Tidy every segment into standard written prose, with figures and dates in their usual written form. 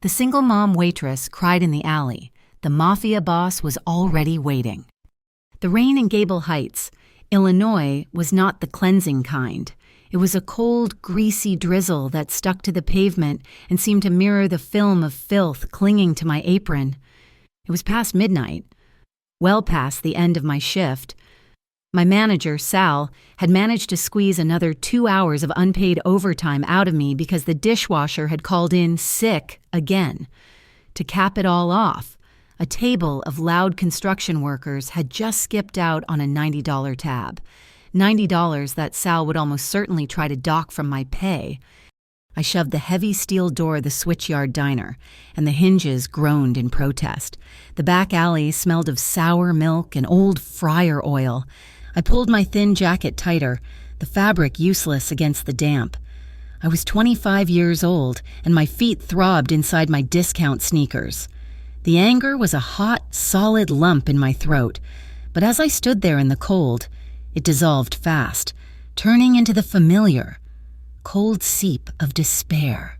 The single mom waitress cried in the alley. The mafia boss was already waiting. The rain in Gable Heights, Illinois, was not the cleansing kind. It was a cold, greasy drizzle that stuck to the pavement and seemed to mirror the film of filth clinging to my apron. It was past midnight, well past the end of my shift. My manager, Sal, had managed to squeeze another 2 hours of unpaid overtime out of me because the dishwasher had called in sick again. To cap it all off, a table of loud construction workers had just skipped out on a $90 tab. $90 that Sal would almost certainly try to dock from my pay. I shoved the heavy steel door of the switchyard diner, and the hinges groaned in protest. The back alley smelled of sour milk and old fryer oil. I pulled my thin jacket tighter, the fabric useless against the damp. I was 25 years old, and my feet throbbed inside my discount sneakers. The anger was a hot, solid lump in my throat, but as I stood there in the cold, it dissolved fast, turning into the familiar, cold seep of despair.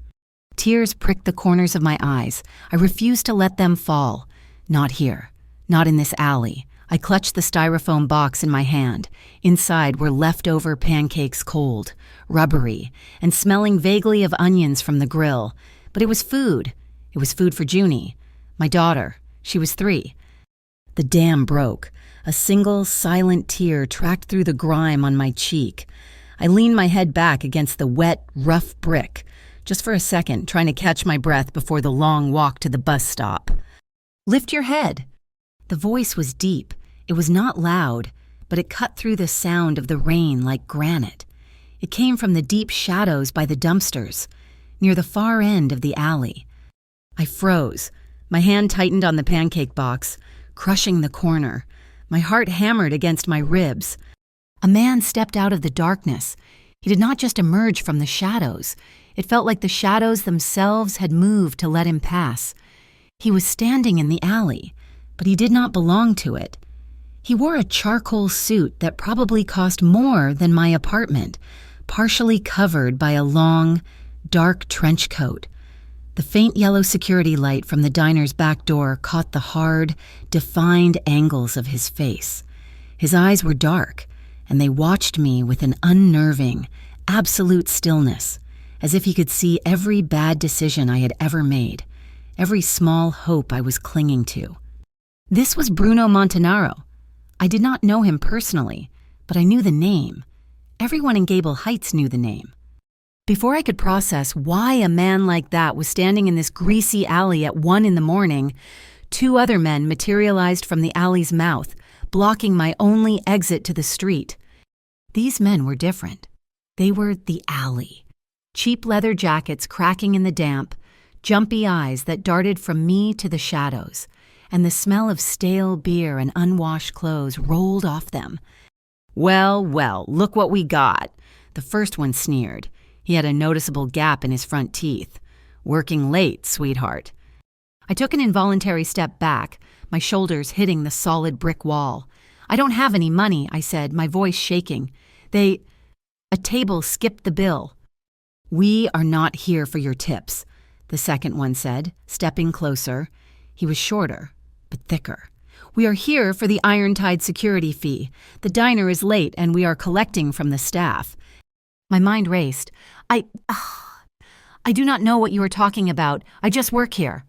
Tears pricked the corners of my eyes. I refused to let them fall. Not here. Not in this alley. I clutched the styrofoam box in my hand. Inside were leftover pancakes, cold, rubbery, and smelling vaguely of onions from the grill. But it was food. It was food for Junie, my daughter. She was 3. The dam broke. A single, silent tear tracked through the grime on my cheek. I leaned my head back against the wet, rough brick, just for a second, trying to catch my breath before the long walk to the bus stop. "Lift your head." The voice was deep. It was not loud, but it cut through the sound of the rain like granite. It came from the deep shadows by the dumpsters, near the far end of the alley. I froze. My hand tightened on the pancake box, crushing the corner. My heart hammered against my ribs. A man stepped out of the darkness. He did not just emerge from the shadows. It felt like the shadows themselves had moved to let him pass. He was standing in the alley, but he did not belong to it. He wore a charcoal suit that probably cost more than my apartment, partially covered by a long, dark trench coat. The faint yellow security light from the diner's back door caught the hard, defined angles of his face. His eyes were dark, and they watched me with an unnerving, absolute stillness, as if he could see every bad decision I had ever made, every small hope I was clinging to. This was Bruno Montanaro. I did not know him personally, but I knew the name. Everyone in Gable Heights knew the name. Before I could process why a man like that was standing in this greasy alley at 1 a.m, 2 other men materialized from the alley's mouth, blocking my only exit to the street. These men were different. They were the alley. Cheap leather jackets cracking in the damp, jumpy eyes that darted from me to the shadows, and the smell of stale beer and unwashed clothes rolled off them. "Well, well, look what we got," the first one sneered. He had a noticeable gap in his front teeth. "Working late, sweetheart." I took an involuntary step back, my shoulders hitting the solid brick wall. "I don't have any money," I said, my voice shaking. A table skipped the bill. "We are not here for your tips," the second one said, stepping closer. He was shorter, but thicker. "We are here for the iron-tide security fee. The diner is late and we are collecting from the staff." My mind raced. I do not know what you are talking about. I just work here."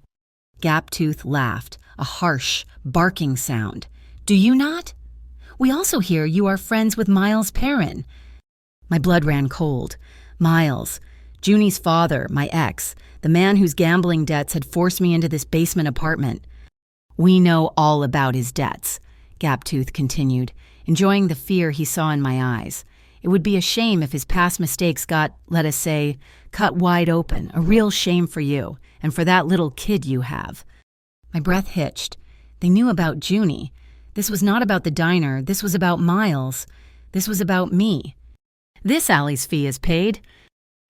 Gaptooth laughed, a harsh, barking sound. "Do you not? We also hear you are friends with Miles Perrin." My blood ran cold. Miles, Junie's father, my ex, the man whose gambling debts had forced me into this basement apartment. "We know all about his debts," Gaptooth continued, enjoying the fear he saw in my eyes. "It would be a shame if his past mistakes got, let us say, cut wide open. A real shame for you, and for that little kid you have." My breath hitched. They knew about Junie. This was not about the diner. This was about Miles. This was about me. "This alley's fee is paid."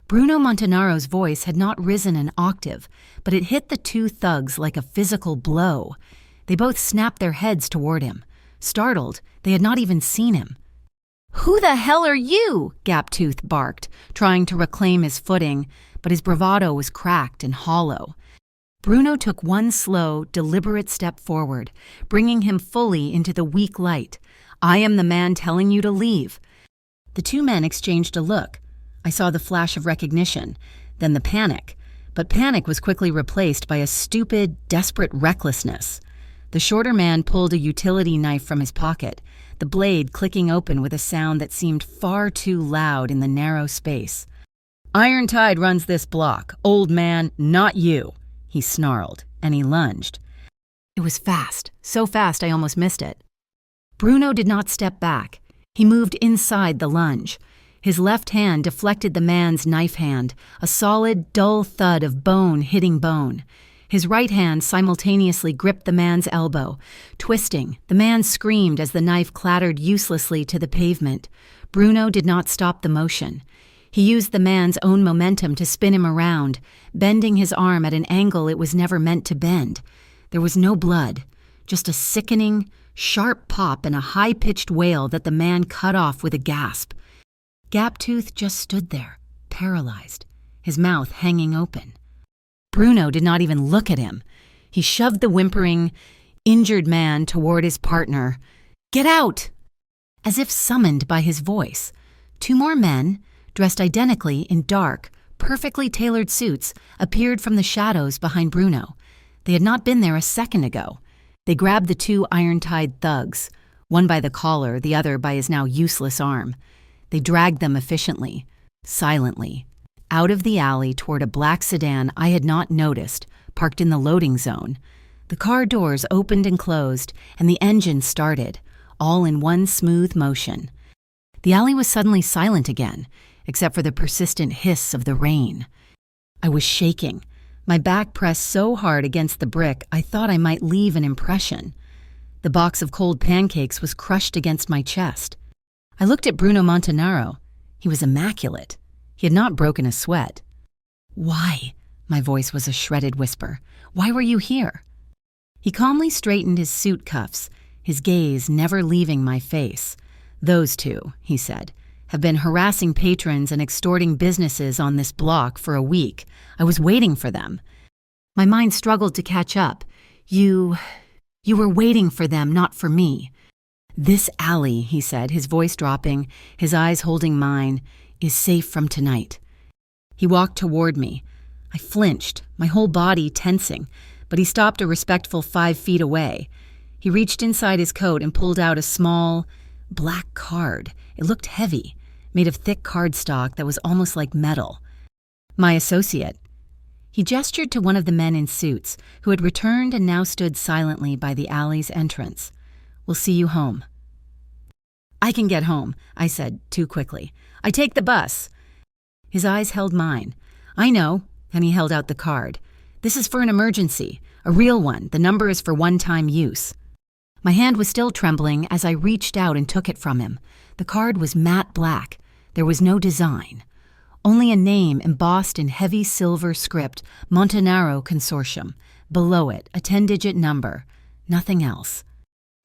Bruno Montanaro's voice had not risen an octave, but it hit the 2 thugs like a physical blow. They both snapped their heads toward him. Startled, they had not even seen him. "Who the hell are you?" Gaptooth barked, trying to reclaim his footing, but his bravado was cracked and hollow. Bruno took one slow, deliberate step forward, bringing him fully into the weak light. "I am the man telling you to leave." The two men exchanged a look. I saw the flash of recognition, then the panic. But panic was quickly replaced by a stupid, desperate recklessness. The shorter man pulled a utility knife from his pocket, the blade clicking open with a sound that seemed far too loud in the narrow space. "Iron Tide runs this block. Old man, not you," he snarled, and he lunged. It was fast, so fast I almost missed it. Bruno did not step back. He moved inside the lunge. His left hand deflected the man's knife hand, a solid, dull thud of bone hitting bone. His right hand simultaneously gripped the man's elbow. Twisting, the man screamed as the knife clattered uselessly to the pavement. Bruno did not stop the motion. He used the man's own momentum to spin him around, bending his arm at an angle it was never meant to bend. There was no blood, just a sickening, sharp pop and a high-pitched wail that the man cut off with a gasp. Gaptooth just stood there, paralyzed, his mouth hanging open. Bruno did not even look at him. He shoved the whimpering, injured man toward his partner. "Get out!" As if summoned by his voice, two more men, dressed identically in dark, perfectly tailored suits, appeared from the shadows behind Bruno. They had not been there a second ago. They grabbed the two Iron-Tide thugs, one by the collar, the other by his now useless arm. They dragged them efficiently, silently, out of the alley toward a black sedan I had not noticed, parked in the loading zone. The car doors opened and closed, and the engine started, all in one smooth motion. The alley was suddenly silent again, except for the persistent hiss of the rain. I was shaking, my back pressed so hard against the brick I thought I might leave an impression. The box of cold pancakes was crushed against my chest. I looked at Bruno Montanaro. He was immaculate. He had not broken a sweat. "Why?" My voice was a shredded whisper. "Why were you here?" He calmly straightened his suit cuffs, his gaze never leaving my face. "Those two," he said, "have been harassing patrons and extorting businesses on this block for a week. I was waiting for them." My mind struggled to catch up. You were waiting for them, not for me." "This alley," he said, his voice dropping, his eyes holding mine, "is safe from tonight." He walked toward me. I flinched, my whole body tensing, but he stopped a respectful 5 feet away. He reached inside his coat and pulled out a small, black card. It looked heavy, made of thick cardstock that was almost like metal. "My associate." He gestured to one of the men in suits, who had returned and now stood silently by the alley's entrance. "We'll see you home." "I can get home," I said, too quickly. "I take the bus." His eyes held mine. "I know," and he held out the card. "This is for an emergency, a real one. The number is for one-time use." My hand was still trembling as I reached out and took it from him. The card was matte black. There was no design. Only a name embossed in heavy silver script, Montanaro Consortium. Below it, a 10-digit number. Nothing else.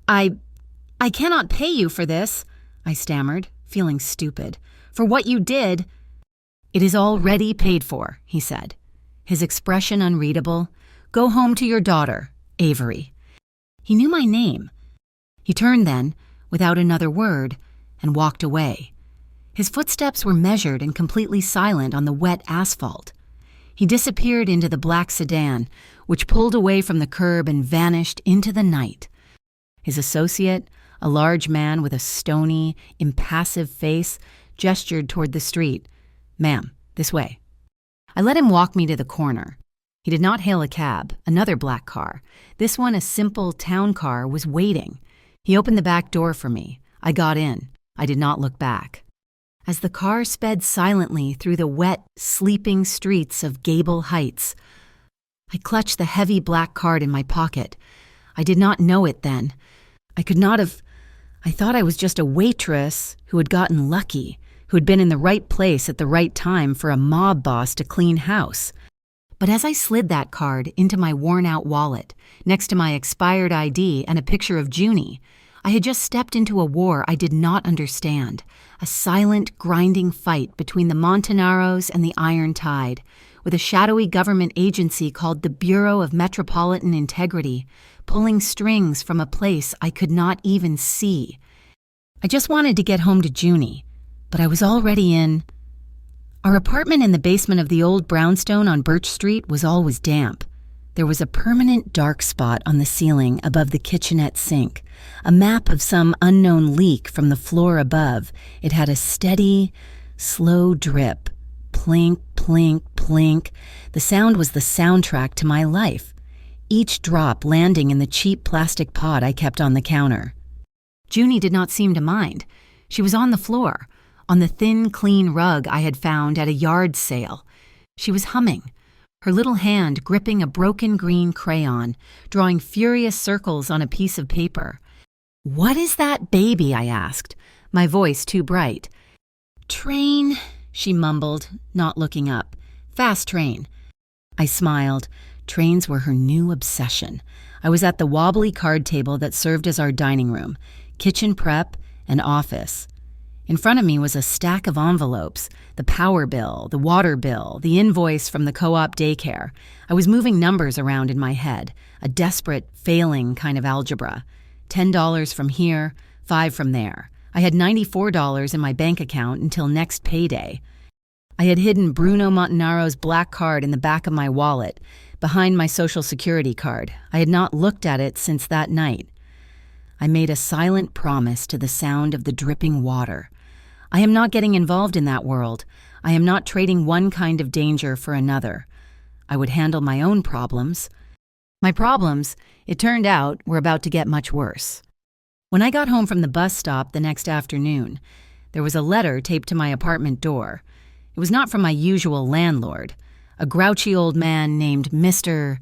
I cannot pay you for this," I stammered, feeling stupid. "For what you did." "It is already paid for," he said, his expression unreadable. "Go home to your daughter, Avery." He knew my name. He turned then, without another word, and walked away. His footsteps were measured and completely silent on the wet asphalt. He disappeared into the black sedan, which pulled away from the curb and vanished into the night. His associate, a large man with a stony, impassive face, gestured toward the street. "Ma'am, this way." I let him walk me to the corner. He did not hail a cab, another black car. This one, a simple town car, was waiting. He opened the back door for me. I got in. I did not look back. As the car sped silently through the wet, sleeping streets of Gable Heights, I clutched the heavy black card in my pocket. I did not know it then. I could not have... I thought I was just a waitress who had gotten lucky, who had been in the right place at the right time for a mob boss to clean house. But as I slid that card into my worn-out wallet, next to my expired ID and a picture of Junie, I had just stepped into a war I did not understand, a silent, grinding fight between the Montanaros and the Iron Tide, with a shadowy government agency called the Bureau of Metropolitan Integrity, pulling strings from a place I could not even see. I just wanted to get home to Junie, but I was already in. Our apartment in the basement of the old brownstone on Birch Street was always damp. There was a permanent dark spot on the ceiling above the kitchenette sink, a map of some unknown leak from the floor above. It had a steady, slow drip. Plink, plink, plink. The sound was the soundtrack to my life, each drop landing in the cheap plastic pot I kept on the counter. Junie did not seem to mind. She was on the floor, on the thin, clean rug I had found at a yard sale. She was humming, her little hand gripping a broken green crayon, drawing furious circles on a piece of paper. "What is that baby?" I asked, my voice too bright. "Train," she mumbled, not looking up. "Fast train." I smiled. Trains were her new obsession. I was at the wobbly card table that served as our dining room, kitchen prep, and office. In front of me was a stack of envelopes, the power bill, the water bill, the invoice from the co-op daycare. I was moving numbers around in my head, a desperate, failing kind of algebra. $10 from here, 5 from there. I had $94 in my bank account until next payday. I had hidden Bruno Montanaro's black card in the back of my wallet, behind my Social Security card. I had not looked at it since that night. I made a silent promise to the sound of the dripping water. I am not getting involved in that world. I am not trading one kind of danger for another. I would handle my own problems. My problems, it turned out, were about to get much worse. When I got home from the bus stop the next afternoon, there was a letter taped to my apartment door. It was not from my usual landlord, a grouchy old man named Mr.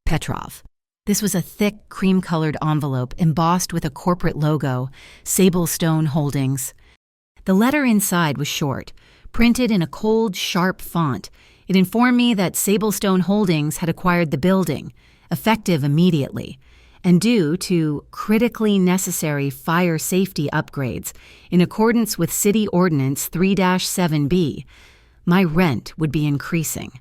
Petrov. This was a thick, cream-colored envelope embossed with a corporate logo, Sablestone Holdings. The letter inside was short, printed in a cold, sharp font. It informed me that Sablestone Holdings had acquired the building, effective immediately, and due to critically necessary fire safety upgrades in accordance with City Ordinance 3-7B, my rent would be increasing.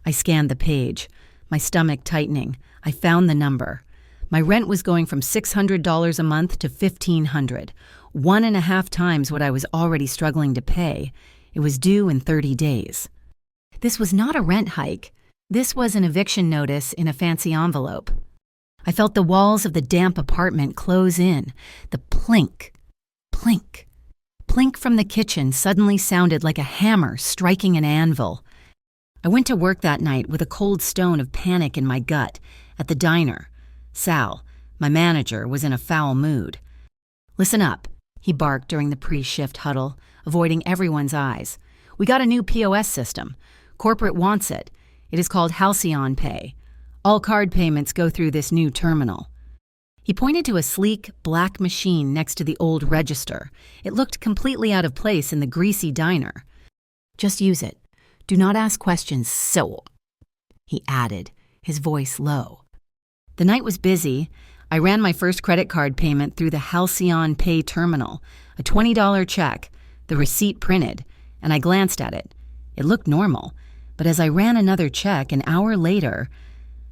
I scanned the page, my stomach tightening. I found the number. My rent was going from $600 a month to $1,500, 1.5 times what I was already struggling to pay. It was due in 30 days. This was not a rent hike. This was an eviction notice in a fancy envelope. I felt the walls of the damp apartment close in. The plink, plink, plink from the kitchen suddenly sounded like a hammer striking an anvil. I went to work that night with a cold stone of panic in my gut. At the diner, Sal, my manager, was in a foul mood. "Listen up," he barked during the pre-shift huddle, avoiding everyone's eyes. "We got a new POS system. Corporate wants it. It is called Halcyon Pay. All card payments go through this new terminal." He pointed to a sleek, black machine next to the old register. It looked completely out of place in the greasy diner. "Just use it. Do not ask questions, so," he added, his voice low. The night was busy. I ran my first credit card payment through the Halcyon Pay terminal, a $20 check, the receipt printed, and I glanced at it. It looked normal, but as I ran another check an hour later,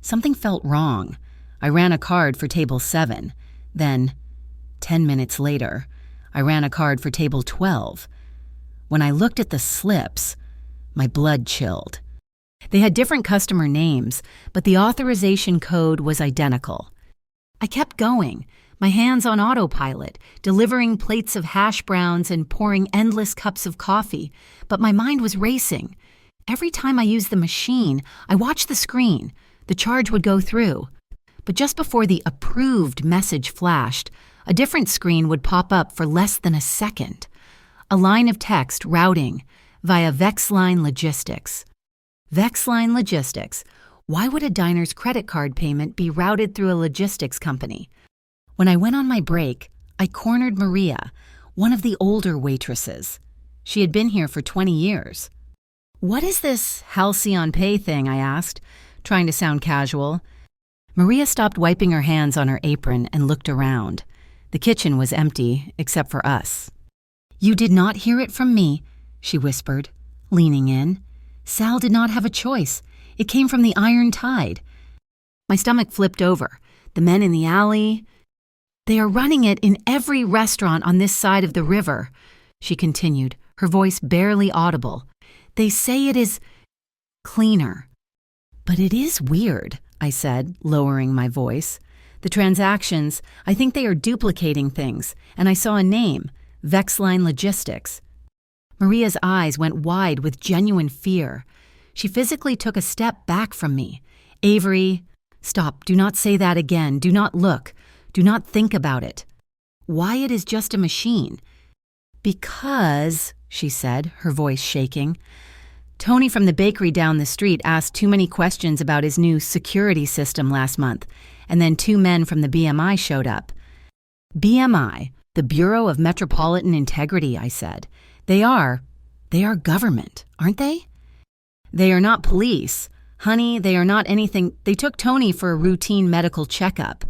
something felt wrong. I ran a card for table 7. Then, 10 minutes later, I ran a card for table 12. When I looked at the slips, my blood chilled. They had different customer names, but the authorization code was identical. I kept going, my hands on autopilot, delivering plates of hash browns and pouring endless cups of coffee, but my mind was racing. Every time I used the machine, I watched the screen. The charge would go through. But just before the approved message flashed, a different screen would pop up for less than a second. A line of text routing via Vexline Logistics. Vexline Logistics. Why would a diner's credit card payment be routed through a logistics company? When I went on my break, I cornered Maria, one of the older waitresses. She had been here for 20 years. "What is this Halcyon Pay thing?" I asked, trying to sound casual. Maria stopped wiping her hands on her apron and looked around. The kitchen was empty, except for us. "You did not hear it from me," she whispered, leaning in. Sal did not have a choice. It came from the iron tide. My stomach flipped over. The men in the alley, they are running it in every restaurant on this side of the river, she continued, her voice barely audible. They say it is cleaner. But it is weird, I said, lowering my voice. The transactions, I think they are duplicating things, and I saw a name, Vexline Logistics. Maria's eyes went wide with genuine fear. She physically took a step back from me. Avery, stop, do not say that again, do not look, do not think about it. Why it is just a machine? Because, she said, her voice shaking, Tony from the bakery down the street asked too many questions about his new security system last month, and then 2 men from the BMI showed up. BMI, the Bureau of Metropolitan Integrity, I said. They are government, aren't they? They are not police. Honey, they are not anything. They took Tony for a routine medical checkup.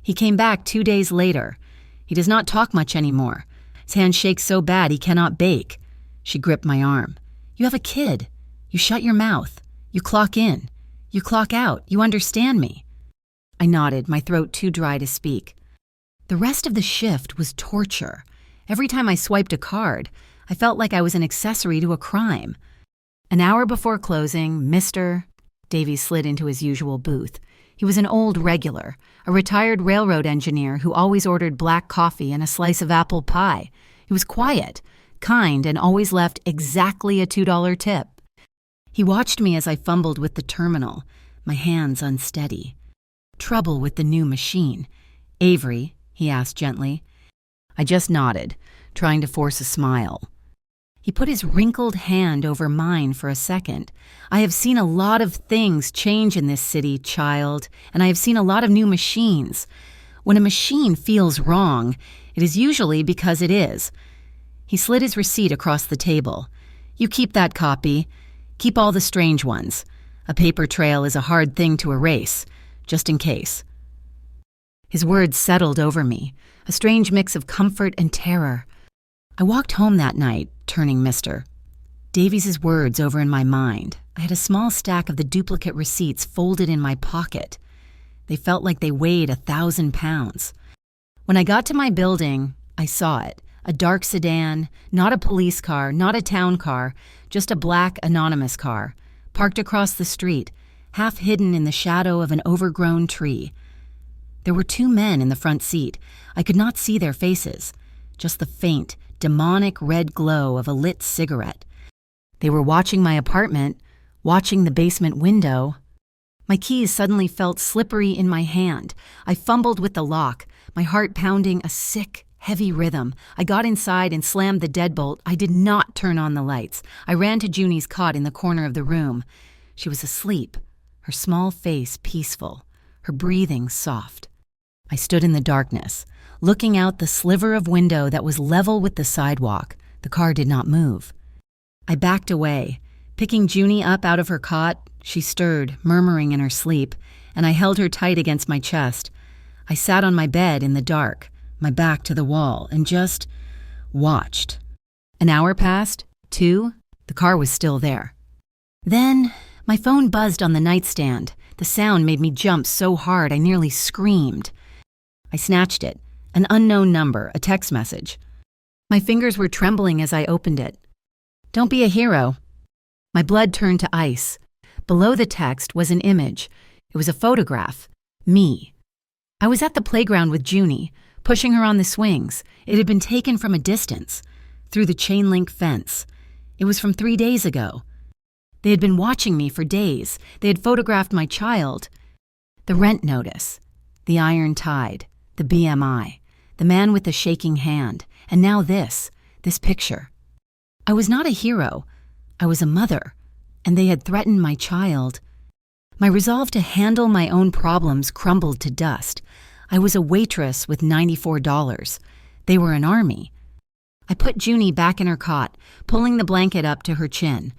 He came back 2 days later. He does not talk much anymore. His hand shakes so bad he cannot bake. She gripped my arm. You have a kid. You shut your mouth. You clock in. You clock out. You understand me. I nodded, my throat too dry to speak. The rest of the shift was torture. Every time I swiped a card, I felt like I was an accessory to a crime. An hour before closing, Davy slid into his usual booth. He was an old regular, a retired railroad engineer who always ordered black coffee and a slice of apple pie. He was quiet, kind, and always left exactly a $2 tip. He watched me as I fumbled with the terminal, my hands unsteady. Trouble with the new machine. Avery, he asked gently. I just nodded, trying to force a smile. He put his wrinkled hand over mine for a second. I have seen a lot of things change in this city, child, and I have seen a lot of new machines. When a machine feels wrong, it is usually because it is. He slid his receipt across the table. You keep that copy. Keep all the strange ones. A paper trail is a hard thing to erase, just in case. His words settled over me, a strange mix of comfort and terror. I walked home that night, turning Mr. Davies' words over in my mind. I had a small stack of the duplicate receipts folded in my pocket. They felt like they weighed 1,000 pounds. When I got to my building, I saw it. A dark sedan, not a police car, not a town car, just a black anonymous car, parked across the street, half hidden in the shadow of an overgrown tree. There were 2 men in the front seat. I could not see their faces, just the faint, demonic red glow of a lit cigarette. They were watching my apartment, watching the basement window. My keys suddenly felt slippery in my hand. I fumbled with the lock, my heart pounding a sick, heavy rhythm. I got inside and slammed the deadbolt. I did not turn on the lights. I ran to Junie's cot in the corner of the room. She was asleep, her small face peaceful, her breathing soft. I stood in the darkness, looking out the sliver of window that was level with the sidewalk. The car did not move. I backed away. Picking Junie up out of her cot, she stirred, murmuring in her sleep, and I held her tight against my chest. I sat on my bed in the dark, my back to the wall, and just watched. An hour passed, 2, the car was still there. Then my phone buzzed on the nightstand. The sound made me jump so hard I nearly screamed. I snatched it. An unknown number, a text message. My fingers were trembling as I opened it. Don't be a hero. My blood turned to ice. Below the text was an image. It was a photograph. Me. I was at the playground with Junie, pushing her on the swings. It had been taken from a distance, through the chain-link fence. It was from 3 days ago. They had been watching me for days. They had photographed my child. The rent notice, the iron tide, the BMI, the man with the shaking hand, and now this picture. I was not a hero. I was a mother, and they had threatened my child. My resolve to handle my own problems crumbled to dust. I was a waitress with $94. They were an army. I put Junie back in her cot, pulling the blanket up to her chin.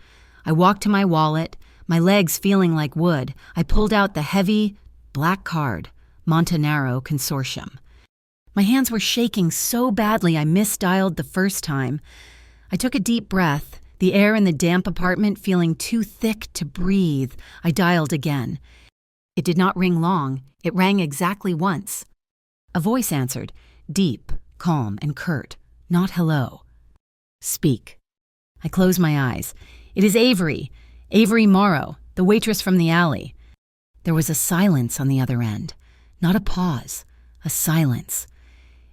I walked to my wallet, my legs feeling like wood. I pulled out the heavy, black card, Montanaro Consortium. My hands were shaking so badly I misdialed the first time. I took a deep breath, The air in the damp apartment feeling too thick to breathe, I dialed again. It did not ring long. It rang exactly once. A voice answered, deep, calm, and curt. Not hello. Speak. I closed my eyes. It is Avery. Avery Morrow, the waitress from the alley. There was a silence on the other end. Not a pause. A silence.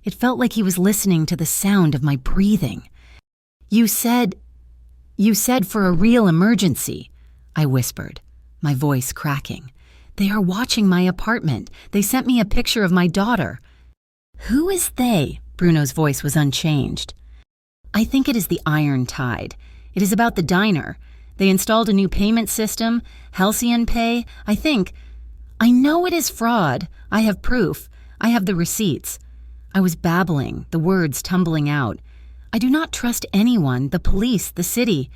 It felt like he was listening to the sound of my breathing. You said for a real emergency, I whispered, my voice cracking. They are watching my apartment. They sent me a picture of my daughter. Who is they? Bruno's voice was unchanged. I think it is the Iron Tide. It is about the diner. They installed a new payment system, Halcyon Pay, I think. I know it is fraud. I have proof. I have the receipts. I was babbling, the words tumbling out. I do not trust anyone, the police, the city.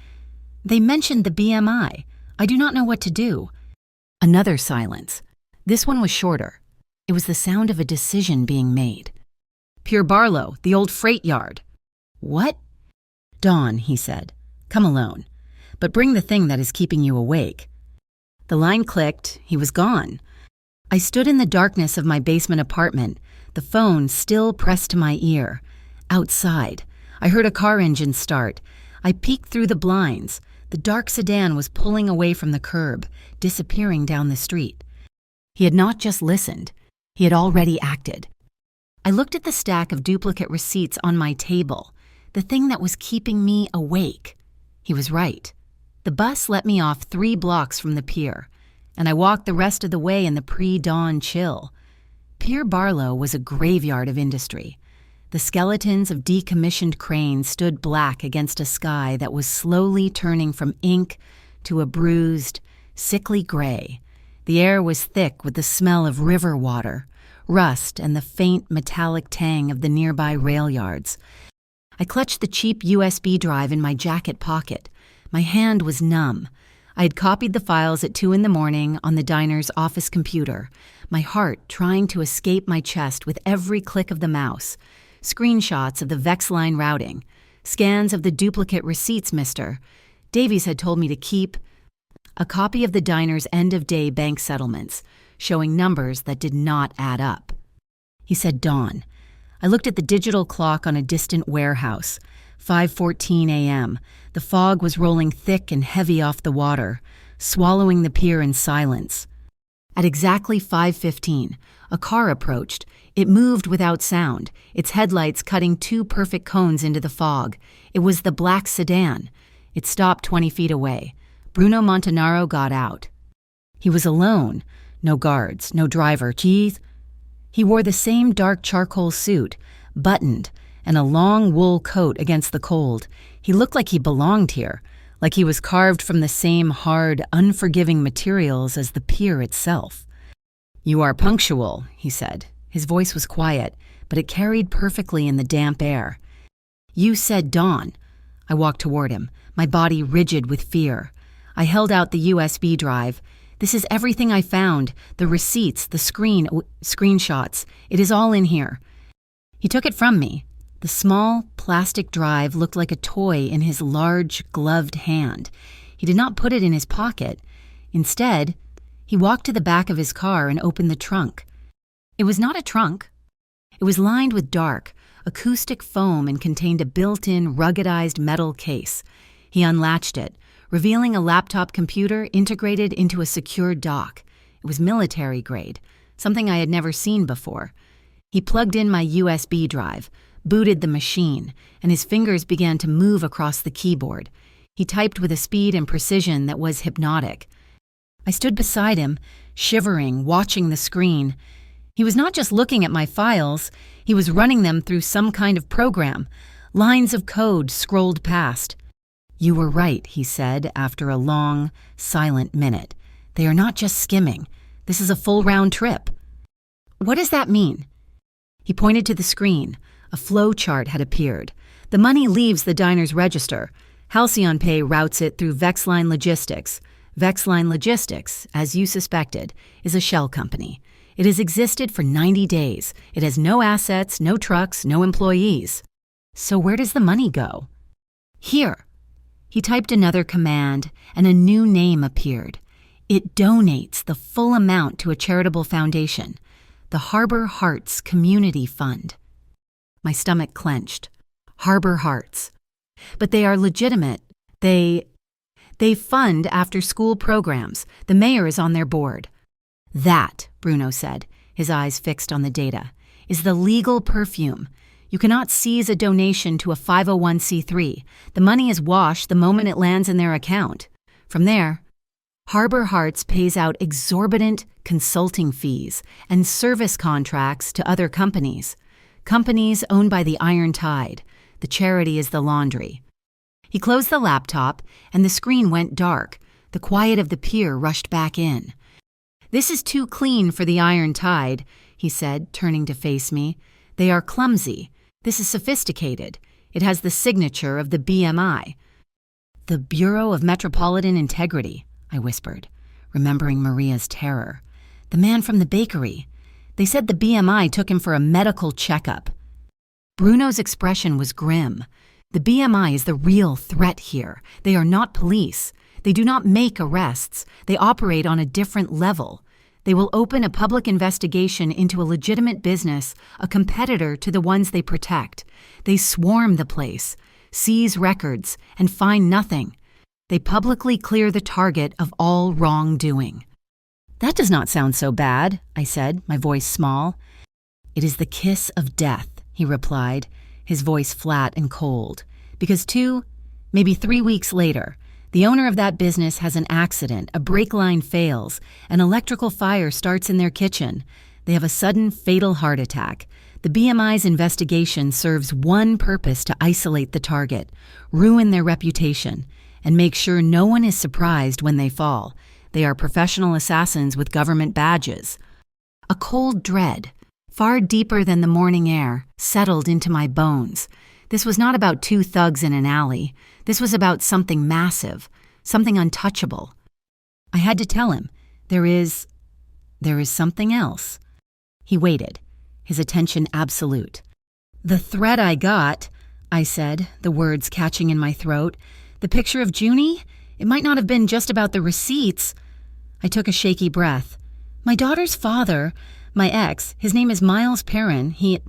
They mentioned the BMI. I do not know what to do. Another silence. This one was shorter. It was the sound of a decision being made. Pierre Barlow, the old freight yard. What? Dawn, he said. Come alone. But bring the thing that is keeping you awake. The line clicked. He was gone. I stood in the darkness of my basement apartment, the phone still pressed to my ear. Outside, I heard a car engine start. I peeked through the blinds. The dark sedan was pulling away from the curb, disappearing down the street. He had not just listened. He had already acted. I looked at the stack of duplicate receipts on my table, the thing that was keeping me awake. He was right. The bus let me off 3 blocks from the pier, and I walked the rest of the way in the pre-dawn chill. Pierre Barlow was a graveyard of industry. The skeletons of decommissioned cranes stood black against a sky that was slowly turning from ink to a bruised, sickly gray. The air was thick with the smell of river water, rust, and the faint metallic tang of the nearby rail yards. I clutched the cheap USB drive in my jacket pocket. My hand was numb. I had copied the files at 2 a.m. on the diner's office computer, my heart trying to escape my chest with every click of the mouse. Screenshots of the Vexline routing, scans of the duplicate receipts, mister. Davies had told me to keep a copy of the diner's end-of-day bank settlements, showing numbers that did not add up. He said dawn. I looked at the digital clock on a distant warehouse. 5:14 a.m. The fog was rolling thick and heavy off the water, swallowing the pier in silence. At exactly 5:15, a car approached. It moved without sound, its headlights cutting 2 perfect cones into the fog. It was the black sedan. It stopped 20 feet away. Bruno Montanaro got out. He was alone. No guards, no driver. Geez. He wore the same dark charcoal suit, buttoned, and a long wool coat against the cold. He looked like he belonged here, like he was carved from the same hard, unforgiving materials as the pier itself. You are punctual, he said. His voice was quiet, but it carried perfectly in the damp air. You said dawn. I walked toward him, my body rigid with fear. I held out the USB drive. This is everything I found, the receipts, the screenshots. It is all in here. He took it from me. The small, plastic drive looked like a toy in his large, gloved hand. He did not put it in his pocket. Instead, he walked to the back of his car and opened the trunk. It was not a trunk. It was lined with dark, acoustic foam and contained a built-in, ruggedized metal case. He unlatched it, revealing a laptop computer integrated into a secure dock. It was military grade, something I had never seen before. He plugged in my USB drive, booted the machine, and his fingers began to move across the keyboard. He typed with a speed and precision that was hypnotic. I stood beside him, shivering, watching the screen. He was not just looking at my files, he was running them through some kind of program. Lines of code scrolled past. You were right, he said after a long, silent minute. They are not just skimming. This is a full round trip. What does that mean? He pointed to the screen. A flow chart had appeared. The money leaves the diner's register. Halcyon Pay routes it through Vexline Logistics. Vexline Logistics, as you suspected, is a shell company. It has existed for 90 days. It has no assets, no trucks, no employees. So where does the money go? Here. He typed another command, and a new name appeared. It donates the full amount to a charitable foundation, the Harbor Hearts Community Fund. My stomach clenched. Harbor Hearts. But they are legitimate. They fund after-school programs. The mayor is on their board. That, Bruno said, his eyes fixed on the data, is the legal perfume. You cannot seize a donation to a 501c3. The money is washed the moment it lands in their account. From there, Harbor Hearts pays out exorbitant consulting fees and service contracts to other companies. Companies owned by the Iron Tide. The charity is the laundry. He closed the laptop, and the screen went dark. The quiet of the pier rushed back in. "This is too clean for the Iron Tide," he said, turning to face me. "They are clumsy. This is sophisticated. It has the signature of the BMI." "The Bureau of Metropolitan Integrity," I whispered, remembering Maria's terror. "The man from the bakery. They said the BMI took him for a medical checkup." Bruno's expression was grim. "The BMI is the real threat here. They are not police. They do not make arrests. They operate on a different level. They will open a public investigation into a legitimate business, a competitor to the ones they protect. They swarm the place, seize records, and find nothing. They publicly clear the target of all wrongdoing." "That does not sound so bad," I said, my voice small. "It is the kiss of death," he replied, his voice flat and cold. "Because 2, maybe 3 weeks later, the owner of that business has an accident, a brake line fails, an electrical fire starts in their kitchen. They have a sudden, fatal heart attack. The BMI's investigation serves one purpose: to isolate the target, ruin their reputation, and make sure no one is surprised when they fall. They are professional assassins with government badges." A cold dread, far deeper than the morning air, settled into my bones. This was not about 2 thugs in an alley. This was about something massive, something untouchable. I had to tell him, there is something else. He waited, his attention absolute. "The threat I got," I said, the words catching in my throat. "The picture of Junie? It might not have been just about the receipts." I took a shaky breath. "My daughter's father, my ex, his name is Miles Perrin. He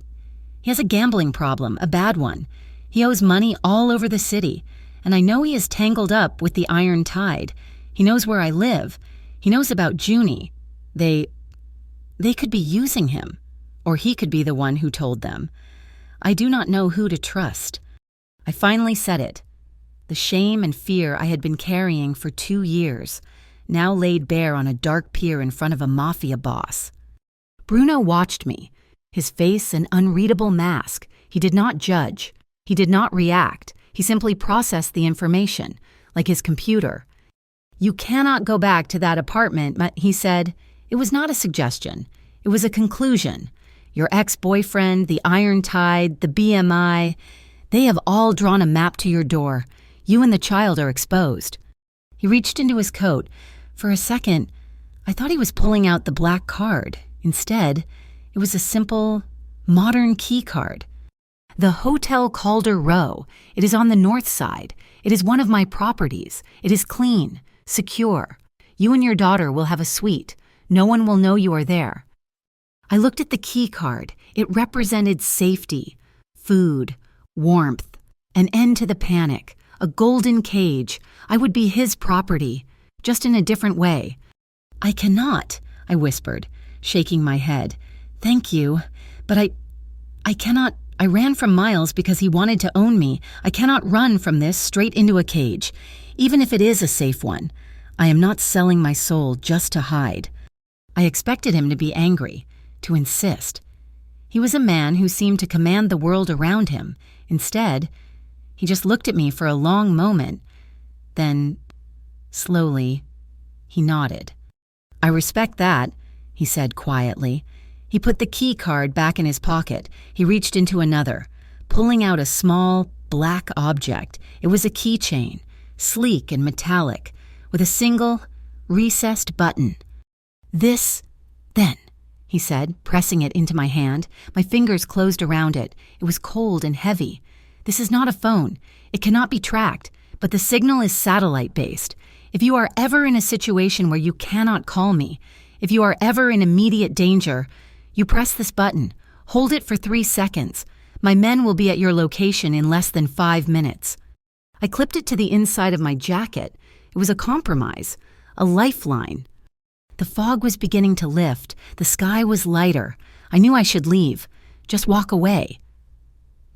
has a gambling problem, a bad one. He owes money all over the city, and I know he is tangled up with the Iron Tide. He knows where I live. He knows about Junie. They could be using him, or he could be the one who told them. I do not know who to trust." I finally said it. The shame and fear I had been carrying for 2 years, now laid bare on a dark pier in front of a mafia boss. Bruno watched me, his face an unreadable mask. He did not judge. He did not react. He simply processed the information, like his computer. "You cannot go back to that apartment," he said. It was not a suggestion. It was a conclusion. "Your ex-boyfriend, the Iron Tide, the BMI, they have all drawn a map to your door. You and the child are exposed." He reached into his coat. For a second, I thought he was pulling out the black card. Instead, it was a simple, modern key card. "The Hotel Calder Row. It is on the north side. It is one of my properties. It is clean, secure. You and your daughter will have a suite. No one will know you are there." I looked at the key card. It represented safety, food, warmth, an end to the panic, a golden cage. I would be his property, just in a different way. "I cannot," I whispered, shaking my head. "Thank you, but I cannot. I ran from Miles because he wanted to own me. I cannot run from this straight into a cage, even if it is a safe one. I am not selling my soul just to hide." I expected him to be angry, to insist. He was a man who seemed to command the world around him. Instead, he just looked at me for a long moment. Then, slowly, he nodded. "I respect that," he said quietly. He put the key card back in his pocket. He reached into another, pulling out a small, black object. It was a keychain, sleek and metallic, with a single, recessed button. "This, then," he said, pressing it into my hand. My fingers closed around it. It was cold and heavy. "This is not a phone. It cannot be tracked, but the signal is satellite-based. If you are ever in a situation where you cannot call me, if you are ever in immediate danger, you press this button. Hold it for 3 seconds. My men will be at your location in less than 5 minutes. I clipped it to the inside of my jacket. It was a compromise, a lifeline. The fog was beginning to lift. The sky was lighter. I knew I should leave, just walk away.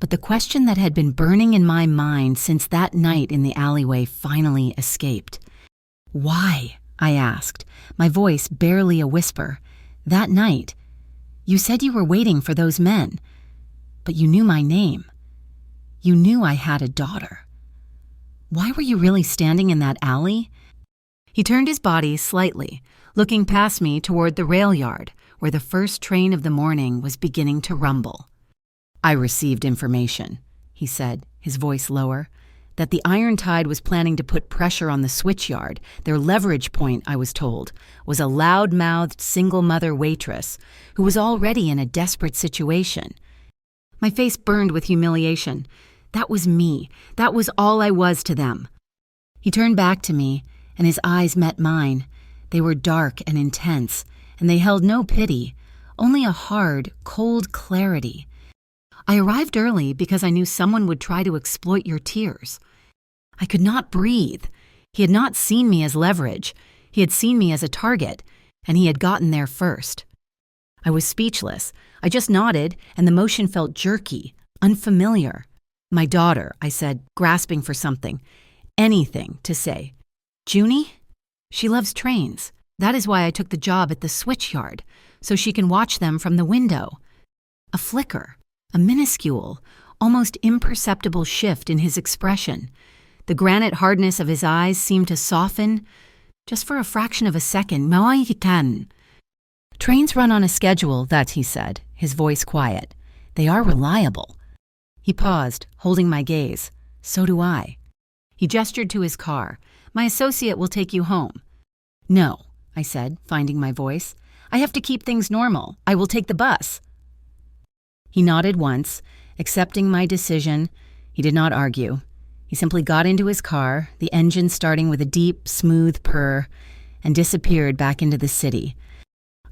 But the question that had been burning in my mind since that night in the alleyway finally escaped. Why? I asked, my voice barely a whisper. That night, you said you were waiting for those men, but you knew my name. You knew I had a daughter. Why were you really standing in that alley? He turned his body slightly, looking past me toward the rail yard, where the first train of the morning was beginning to rumble. I received information, he said, his voice lower, that the Iron Tide was planning to put pressure on the switch yard. Their leverage point, I was told, was a loud-mouthed single-mother waitress who was already in a desperate situation. My face burned with humiliation. That was me. That was all I was to them. He turned back to me, and his eyes met mine. They were dark and intense, and they held no pity, only a hard, cold clarity. I arrived early because I knew someone would try to exploit your tears. I could not breathe. He had not seen me as leverage. He had seen me as a target, and he had gotten there first. I was speechless. I just nodded, and the motion felt jerky, unfamiliar. My daughter, I said, grasping for something. Anything to say. Junie? She loves trains. That is why I took the job at the switch yard, so she can watch them from the window. A flicker, a minuscule, almost imperceptible shift in his expression. The granite hardness of his eyes seemed to soften, just for a fraction of a second. Trains run on a schedule, that he said, his voice quiet. They are reliable. He paused, holding my gaze. So do I. He gestured to his car. My associate will take you home. No, I said, finding my voice. I have to keep things normal. I will take the bus. He nodded once, accepting my decision. He did not argue. He simply got into his car, the engine starting with a deep, smooth purr, and disappeared back into the city.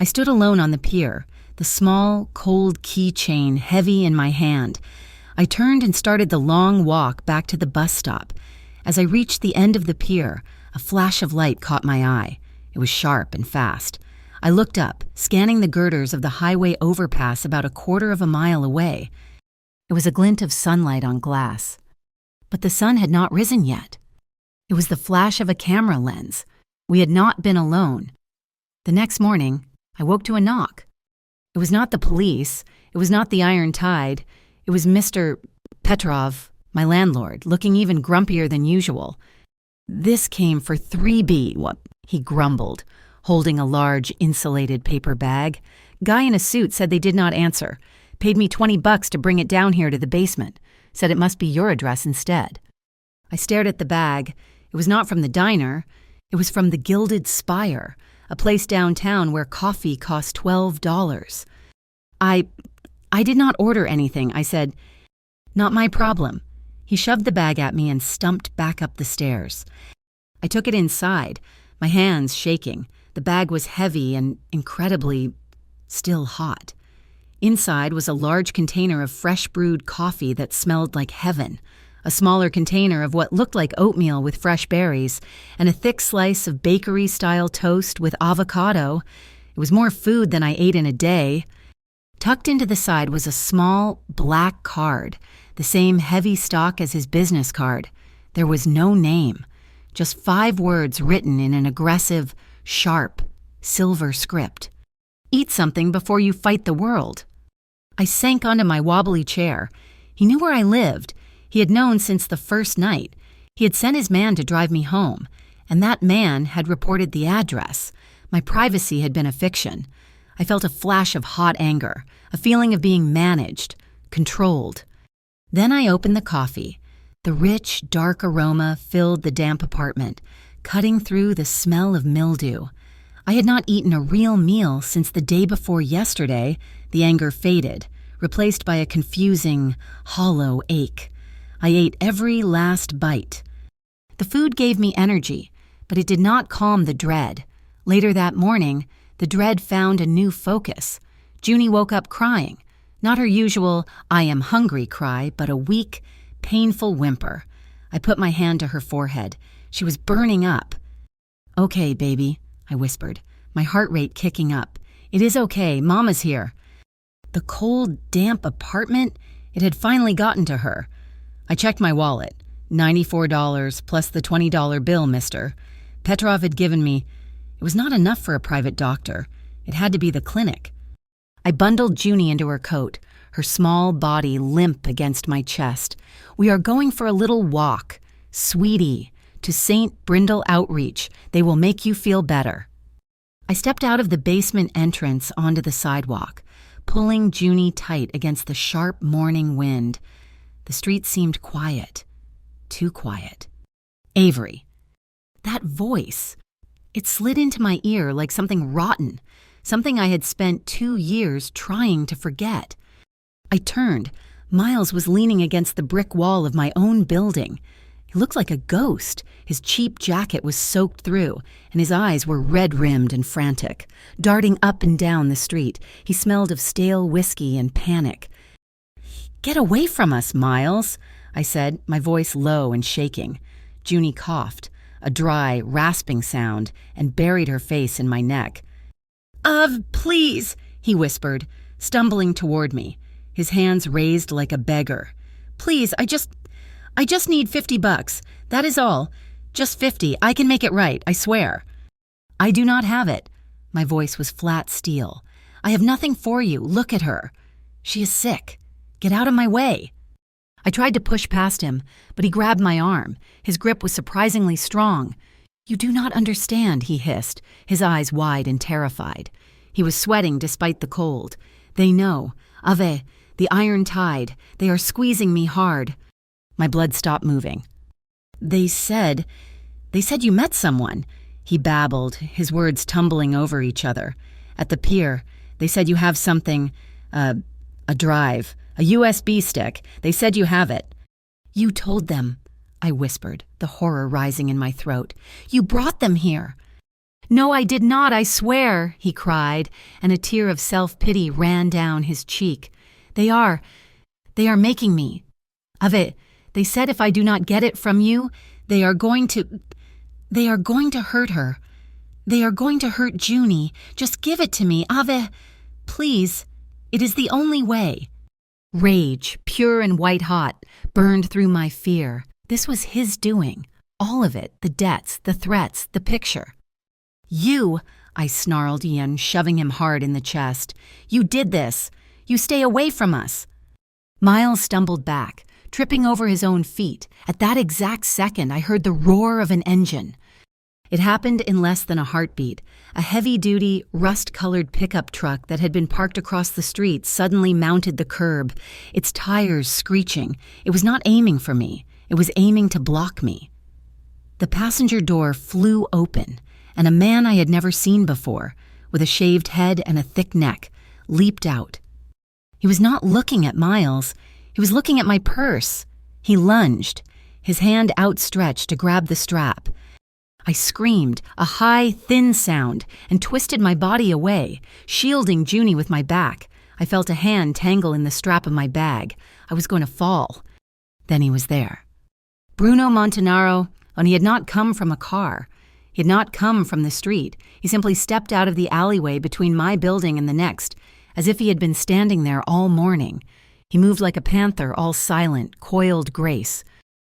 I stood alone on the pier, the small, cold keychain heavy in my hand. I turned and started the long walk back to the bus stop. As I reached the end of the pier, a flash of light caught my eye. It was sharp and fast. I looked up, scanning the girders of the highway overpass about a quarter of a mile away. It was a glint of sunlight on glass. But the sun had not risen yet. It was the flash of a camera lens. We had not been alone. The next morning, I woke to a knock. It was not the police. It was not the Iron Tide. It was Mr. Petrov, my landlord, looking even grumpier than usual. This came for 3B, what? He grumbled, holding a large insulated paper bag. Guy in a suit said they did not answer. Paid me $20 to bring it down here to the basement. Said it must be your address instead. I stared at the bag. It was not from the diner. It was from the Gilded Spire, a place downtown where coffee cost $12. I did not order anything, I said. Not my problem. He shoved the bag at me and stumped back up the stairs. I took it inside, my hands shaking. The bag was heavy and incredibly still hot. Inside was a large container of fresh brewed coffee that smelled like heaven, a smaller container of what looked like oatmeal with fresh berries, and a thick slice of bakery-style toast with avocado. It was more food than I ate in a day. Tucked into the side was a small, black card, the same heavy stock as his business card. There was no name, just 5 words written in an aggressive, sharp, silver script. Eat something before you fight the world. I sank onto my wobbly chair. He knew where I lived. He had known since the first night. He had sent his man to drive me home, and that man had reported the address. My privacy had been a fiction. I felt a flash of hot anger, a feeling of being managed, controlled. Then I opened the coffee. The rich, dark aroma filled the damp apartment, cutting through the smell of mildew. I had not eaten a real meal since the day before yesterday. The anger faded, replaced by a confusing, hollow ache. I ate every last bite. The food gave me energy, but it did not calm the dread. Later that morning, the dread found a new focus. Junie woke up crying. Not her usual, "I am hungry" cry, but a weak, painful whimper. I put my hand to her forehead. She was burning up. "Okay, baby," I whispered, my heart rate kicking up. "It is okay, Mama's here." The cold, damp apartment, it had finally gotten to her. I checked my wallet. $94 plus the $20 bill, mister. Petrov had given me. It was not enough for a private doctor. It had to be the clinic. I bundled Junie into her coat, her small body limp against my chest. "We are going for a little walk. Sweetie, to St. Brindle Outreach. They will make you feel better." I stepped out of the basement entrance onto the sidewalk, pulling Junie tight against the sharp morning wind. The street seemed quiet. Too quiet. Avery. That voice. It slid into my ear like something rotten, something I had spent 2 years trying to forget. I turned. Miles was leaning against the brick wall of my own building. He looked like a ghost. His cheap jacket was soaked through, and his eyes were red-rimmed and frantic. Darting up and down the street, he smelled of stale whiskey and panic. "Get away from us, Miles," I said, my voice low and shaking. Junie coughed, a dry, rasping sound, and buried her face in my neck. Please," he whispered, stumbling toward me, his hands raised like a beggar. "Please, I just need $50. That is all. Just 50. I can make it right, I swear." "I do not have it." My voice was flat steel. "I have nothing for you. Look at her. She is sick. Get out of my way." I tried to push past him, but he grabbed my arm. His grip was surprisingly strong. "You do not understand," he hissed, his eyes wide and terrified. He was sweating despite the cold. "They know. Ave, the iron tide. They are squeezing me hard." My blood stopped moving. They said you met someone," he babbled, his words tumbling over each other. "At the pier. They said you have something, a drive, a USB stick. They said you have it." "You told them," I whispered, the horror rising in my throat. "You brought them here." "No, I did not, I swear," he cried, and a tear of self-pity ran down his cheek. They are making me. Ave, they said if I do not get it from you, they are going to hurt her. They are going to hurt Junie. Just give it to me, Ave. Please. It is the only way." Rage, pure and white-hot, burned through my fear. This was his doing. All of it, the debts, the threats, the picture. "You," I snarled Ian, shoving him hard in the chest. "You did this. You stay away from us." Miles stumbled back, tripping over his own feet. At that exact second, I heard the roar of an engine. It happened in less than a heartbeat. A heavy-duty, rust-colored pickup truck that had been parked across the street suddenly mounted the curb, its tires screeching. It was not aiming for me. It was aiming to block me. The passenger door flew open, and a man I had never seen before, with a shaved head and a thick neck, leaped out. He was not looking at Miles. He was looking at my purse. He lunged, his hand outstretched to grab the strap. I screamed, a high, thin sound, and twisted my body away, shielding Junie with my back. I felt a hand tangle in the strap of my bag. I was going to fall. Then he was there. Bruno Montanaro, and he had not come from a car. He had not come from the street. He simply stepped out of the alleyway between my building and the next, as if he had been standing there all morning. He moved like a panther, all silent, coiled grace.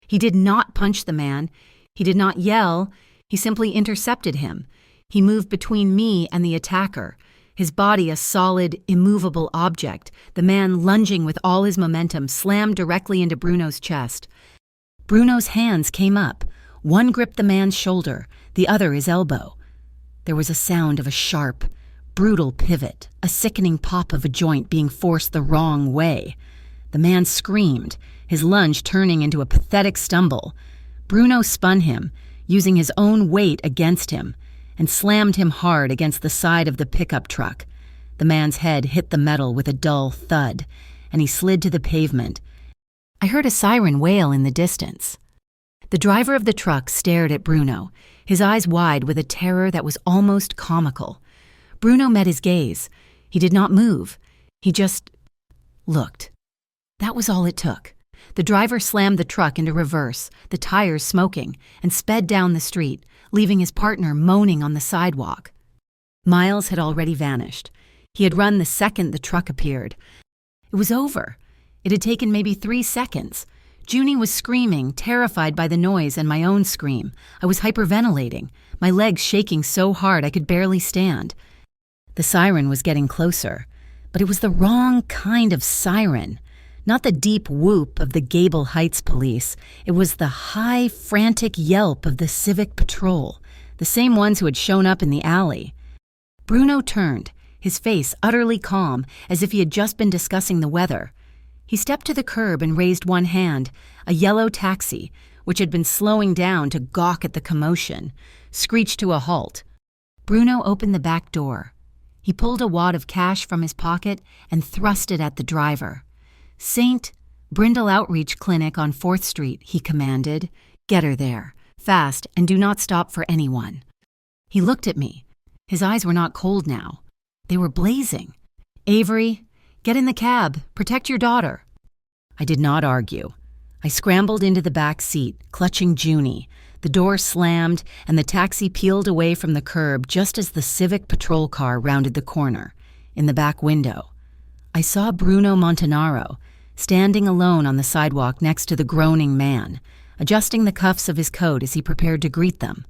He did not punch the man. He did not yell. He simply intercepted him. He moved between me and the attacker, his body a solid, immovable object, the man lunging with all his momentum, slammed directly into Bruno's chest. Bruno's hands came up. One gripped the man's shoulder, the other his elbow. There was a sound of a sharp, brutal pivot, a sickening pop of a joint being forced the wrong way. The man screamed, his lunge turning into a pathetic stumble. Bruno spun him, using his own weight against him, and slammed him hard against the side of the pickup truck. The man's head hit the metal with a dull thud, and he slid to the pavement. I heard a siren wail in the distance. The driver of the truck stared at Bruno, his eyes wide with a terror that was almost comical. Bruno met his gaze. He did not move. He just looked. That was all it took. The driver slammed the truck into reverse, the tires smoking, and sped down the street, leaving his partner moaning on the sidewalk. Miles had already vanished. He had run the second the truck appeared. It was over. It had taken maybe 3 seconds. Junie was screaming, terrified by the noise and my own scream. I was hyperventilating, my legs shaking so hard I could barely stand. The siren was getting closer, but it was the wrong kind of siren. Not the deep whoop of the Gable Heights police. It was the high, frantic yelp of the Civic Patrol, the same ones who had shown up in the alley. Bruno turned, his face utterly calm, as if he had just been discussing the weather. He stepped to the curb and raised one hand. A yellow taxi, which had been slowing down to gawk at the commotion, screeched to a halt. Bruno opened the back door. He pulled a wad of cash from his pocket and thrust it at the driver. "St. Brindle Outreach Clinic on 4th Street, he commanded. "Get her there, fast, and do not stop for anyone." He looked at me. His eyes were not cold now. They were blazing. "Avery, get in the cab. Protect your daughter." I did not argue. I scrambled into the back seat, clutching Junie. The door slammed, and the taxi peeled away from the curb just as the Civic Patrol car rounded the corner. In the back window, I saw Bruno Montanaro, standing alone on the sidewalk next to the groaning man, adjusting the cuffs of his coat as he prepared to greet them.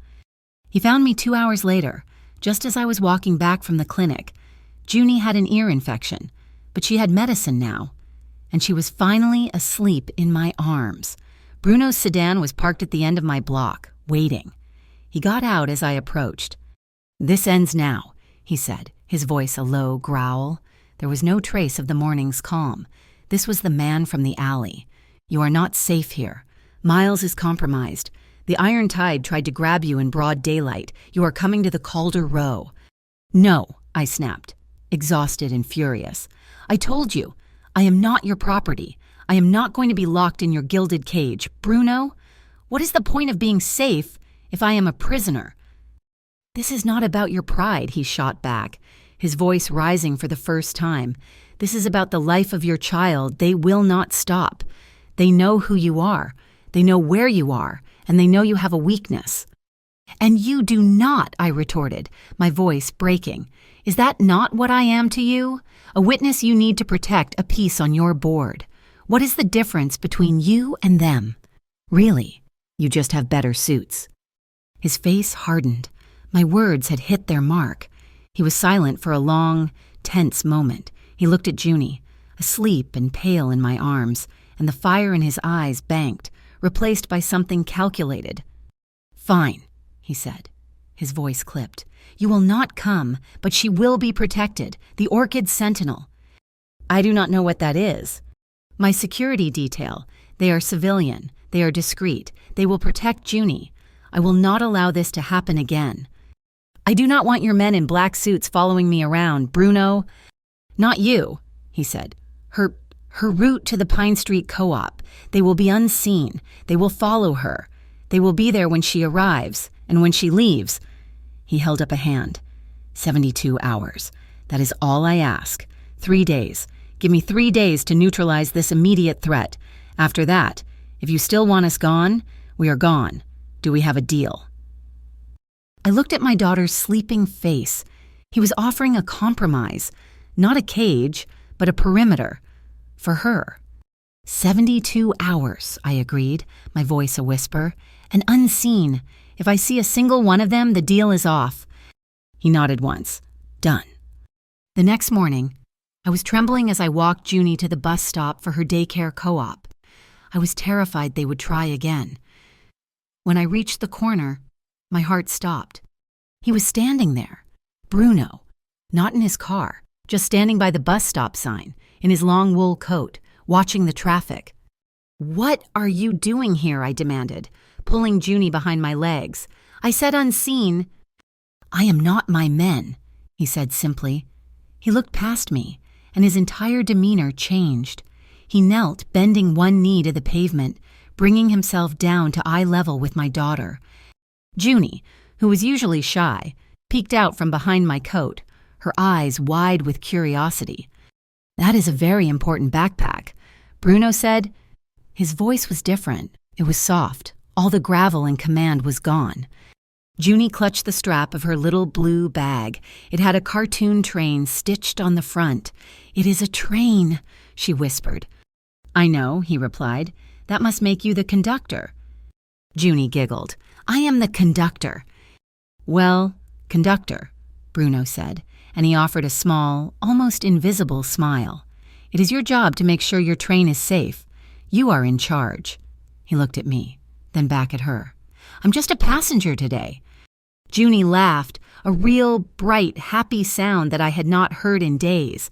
He found me 2 hours later, just as I was walking back from the clinic. Junie had an ear infection, but she had medicine now, and she was finally asleep in my arms. Bruno's sedan was parked at the end of my block, waiting. He got out as I approached. "This ends now," he said, his voice a low growl. There was no trace of the morning's calm. This was the man from the alley. "You are not safe here. Miles is compromised. The Iron Tide tried to grab you in broad daylight. You are coming to the Calder Row." "No," I snapped, exhausted and furious. "I told you, I am not your property. I am not going to be locked in your gilded cage. Bruno, what is the point of being safe if I am a prisoner?" "This is not about your pride," he shot back, his voice rising for the first time. "This is about the life of your child. They will not stop. They know who you are. They know where you are, and they know you have a weakness." "And you do not," I retorted, my voice breaking. "Is that not what I am to you? A witness you need to protect a piece on your board. What is the difference between you and them? Really, you just have better suits." His face hardened. My words had hit their mark. He was silent for a long, tense moment. He looked at Junie, asleep and pale in my arms, and the fire in his eyes banked, replaced by something calculated. "Fine," he said. His voice clipped. "You will not come, but she will be protected. The Orchid Sentinel." "I do not know what that is." "My security detail. They are civilian. They are discreet. They will protect Junie. I will not allow this to happen again." "I do not want your men in black suits following me around, Bruno." "Not you," he said. Her route to the Pine Street Co-op. They will be unseen. They will follow her. They will be there when she arrives, and when she leaves." He held up a hand. 72 hours. That is all I ask. 3 days. Give me 3 days to neutralize this immediate threat. After that, if you still want us gone, we are gone. Do we have a deal?" I looked at my daughter's sleeping face. He was offering a compromise, not a cage, but a perimeter. For her. 72 hours, I agreed, my voice a whisper. "And unseen. If I see a single one of them, the deal is off." He nodded once. "Done." The next morning, I was trembling as I walked Junie to the bus stop for her daycare co-op. I was terrified they would try again. When I reached the corner, my heart stopped. He was standing there. Bruno. Not in his car, just standing by the bus stop sign, in his long wool coat, watching the traffic. "What are you doing here?" I demanded, pulling Junie behind my legs. "I said unseen." "I am not my men," he said simply. He looked past me, and his entire demeanor changed. He knelt, bending one knee to the pavement, bringing himself down to eye level with my daughter. Junie, who was usually shy, peeked out from behind my coat, her eyes wide with curiosity. "That is a very important backpack," Bruno said. His voice was different. It was soft. All the gravel and command was gone. Junie clutched the strap of her little blue bag. It had a cartoon train stitched on the front. "It is a train," she whispered. "I know," he replied. "That must make you the conductor." Junie giggled. "I am the conductor." "Well, conductor," Bruno said, and he offered a small, almost invisible smile. "It is your job to make sure your train is safe. You are in charge." He looked at me, then back at her. "I'm just a passenger today." Junie laughed, a real, bright, happy sound that I had not heard in days.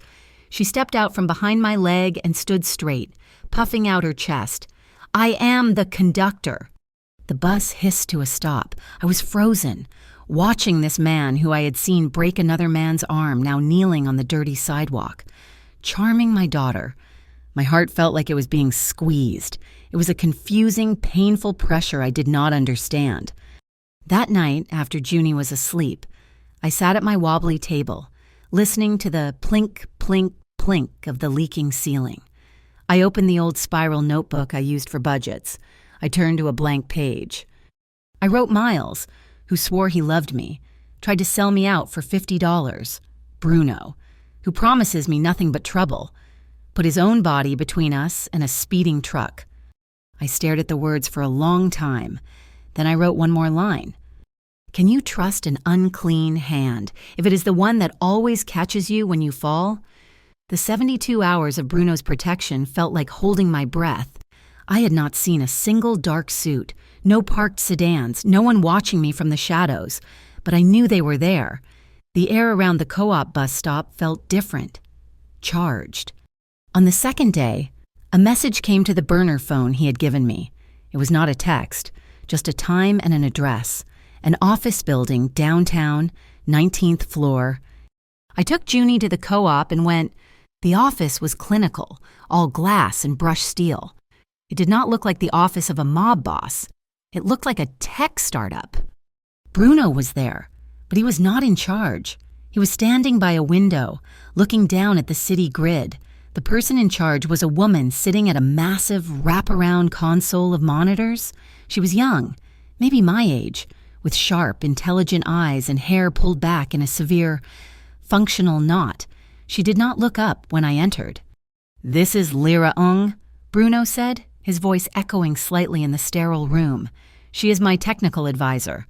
She stepped out from behind my leg and stood straight, puffing out her chest. "I am the conductor." The bus hissed to a stop. I was frozen, watching this man who I had seen break another man's arm, now kneeling on the dirty sidewalk, charming my daughter. My heart felt like it was being squeezed. It was a confusing, painful pressure I did not understand. That night, after Junie was asleep, I sat at my wobbly table, listening to the plink, plink, plink of the leaking ceiling. I opened the old spiral notebook I used for budgets. I turned to a blank page. I wrote Miles, who swore he loved me, tried to sell me out for $50. Bruno, who promises me nothing but trouble, put his own body between us and a speeding truck. I stared at the words for a long time. Then I wrote one more line. "Can you trust an unclean hand if it is the one that always catches you when you fall?" The 72 hours of Bruno's protection felt like holding my breath. I had not seen a single dark suit, no parked sedans, no one watching me from the shadows, but I knew they were there. The air around the co-op bus stop felt different, charged. On the second day, a message came to the burner phone he had given me. It was not a text, just a time and an address, an office building downtown, 19th floor. I took Junie to the co-op and went. The office was clinical, all glass and brushed steel. It did not look like the office of a mob boss. It looked like a tech startup. Bruno was there, but he was not in charge. He was standing by a window, looking down at the city grid. The person in charge was a woman sitting at a massive wraparound console of monitors. She was young, maybe my age, with sharp, intelligent eyes and hair pulled back in a severe, functional knot. She did not look up when I entered. "This is Lyra Ung," Bruno said, his voice echoing slightly in the sterile room. "She is my technical advisor."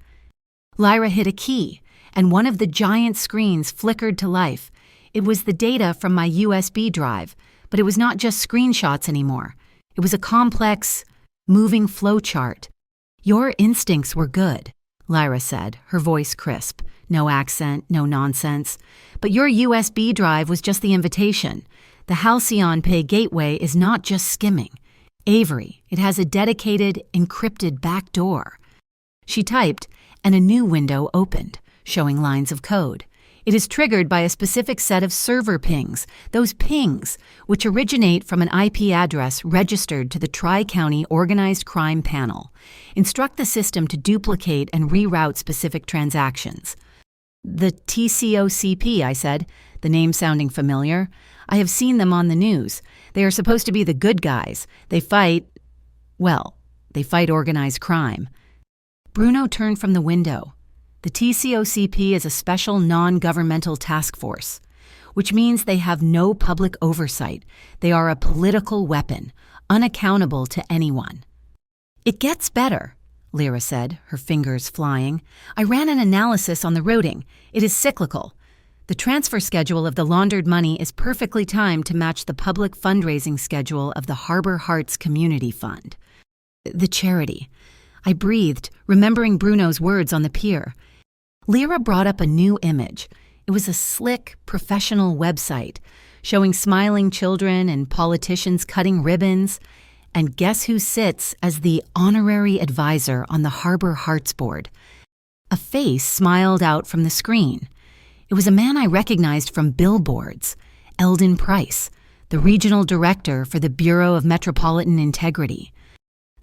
Lyra hit a key, and one of the giant screens flickered to life. It was the data from my USB drive, but it was not just screenshots anymore. It was a complex, moving flowchart. "Your instincts were good," Lyra said, her voice crisp. No accent, no nonsense. "But your USB drive was just the invitation. The Halcyon Pay gateway is not just skimming. Avery, it has a dedicated, encrypted back door." She typed, and a new window opened, showing lines of code. "It is triggered by a specific set of server pings, those pings, which originate from an IP address registered to the Tri-County Organized Crime Panel. Instruct the system to duplicate and reroute specific transactions." "The TCOCP," I said, the name sounding familiar. "I have seen them on the news. They are supposed to be the good guys. They fight organized crime." Bruno turned from the window. "The TCOCP is a special non-governmental task force, which means they have no public oversight. They are a political weapon, unaccountable to anyone." "It gets better," Lyra said, her fingers flying. "I ran an analysis on the routing. It is cyclical. The transfer schedule of the laundered money is perfectly timed to match the public fundraising schedule of the Harbor Hearts Community Fund." The charity. I breathed, remembering Bruno's words on the pier. Lyra brought up a new image. It was a slick, professional website, showing smiling children and politicians cutting ribbons. And guess who sits as the honorary advisor on the Harbor Hearts Board? A face smiled out from the screen. It was a man I recognized from billboards, Eldon Price, the regional director for the Bureau of Metropolitan Integrity.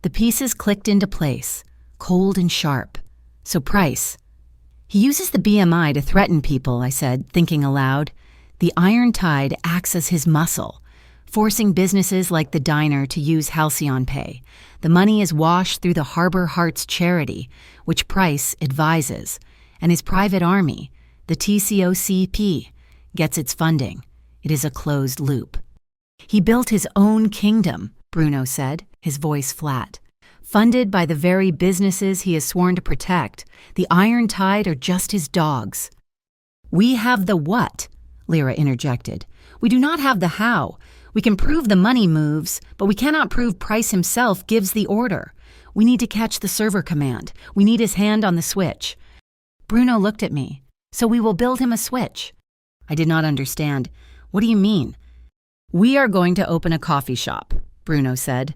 The pieces clicked into place, cold and sharp. So price. He uses the BMI to threaten people, I said, thinking aloud. The iron tide acts as his muscle, forcing businesses like the diner to use Halcyon Pay. The money is washed through the Harbor Hearts charity, which Price advises, and his private army, the TCOCP, gets its funding. It is a closed loop. He built his own kingdom, Bruno said, his voice flat. Funded by the very businesses he has sworn to protect, the iron tide are just his dogs. We have the what? Lyra interjected. We do not have the how. We can prove the money moves, but we cannot prove Price himself gives the order. We need to catch the server command. We need his hand on the switch. Bruno looked at me. So we will build him a switch. I did not understand. What do you mean? We are going to open a coffee shop, Bruno said.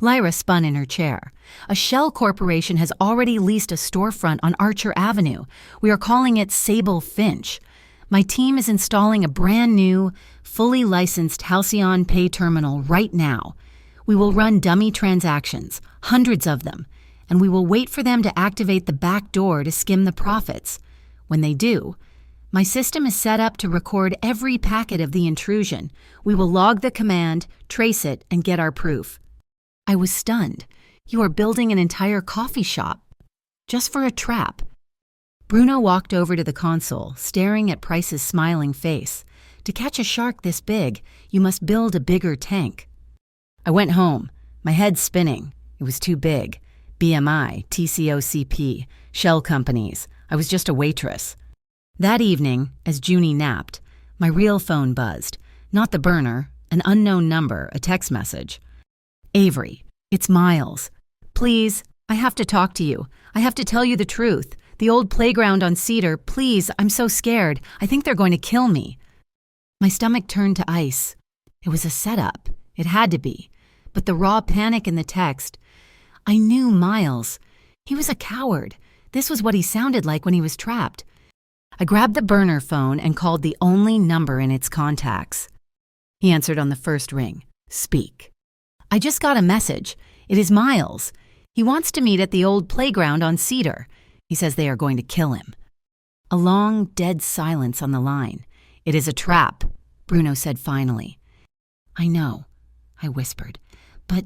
Lyra spun in her chair. A shell corporation has already leased a storefront on Archer Avenue. We are calling it Sable Finch. My team is installing a brand new, fully licensed Halcyon Pay terminal right now. We will run dummy transactions, hundreds of them, and we will wait for them to activate the back door to skim the profits. When they do, my system is set up to record every packet of the intrusion. We will log the command, trace it, and get our proof. I was stunned. You are building an entire coffee shop. Just for a trap. Bruno walked over to the console, staring at Price's smiling face. To catch a shark this big, you must build a bigger tank. I went home, my head spinning. It was too big. BMI, TCOCP, shell companies. I was just a waitress. That evening, as Junie napped, my real phone buzzed. Not the burner, an unknown number, a text message. Avery, it's Miles. Please, I have to talk to you. I have to tell you the truth. The old playground on Cedar, please, I'm so scared. I think they're going to kill me. My stomach turned to ice. It was a setup. It had to be. But the raw panic in the text. I knew Miles. He was a coward. This was what he sounded like when he was trapped. I grabbed the burner phone and called the only number in its contacts. He answered on the first ring. Speak. I just got a message. It is Miles. He wants to meet at the old playground on Cedar. He says they are going to kill him. A long, dead silence on the line. It is a trap, Bruno said finally. I know, I whispered, but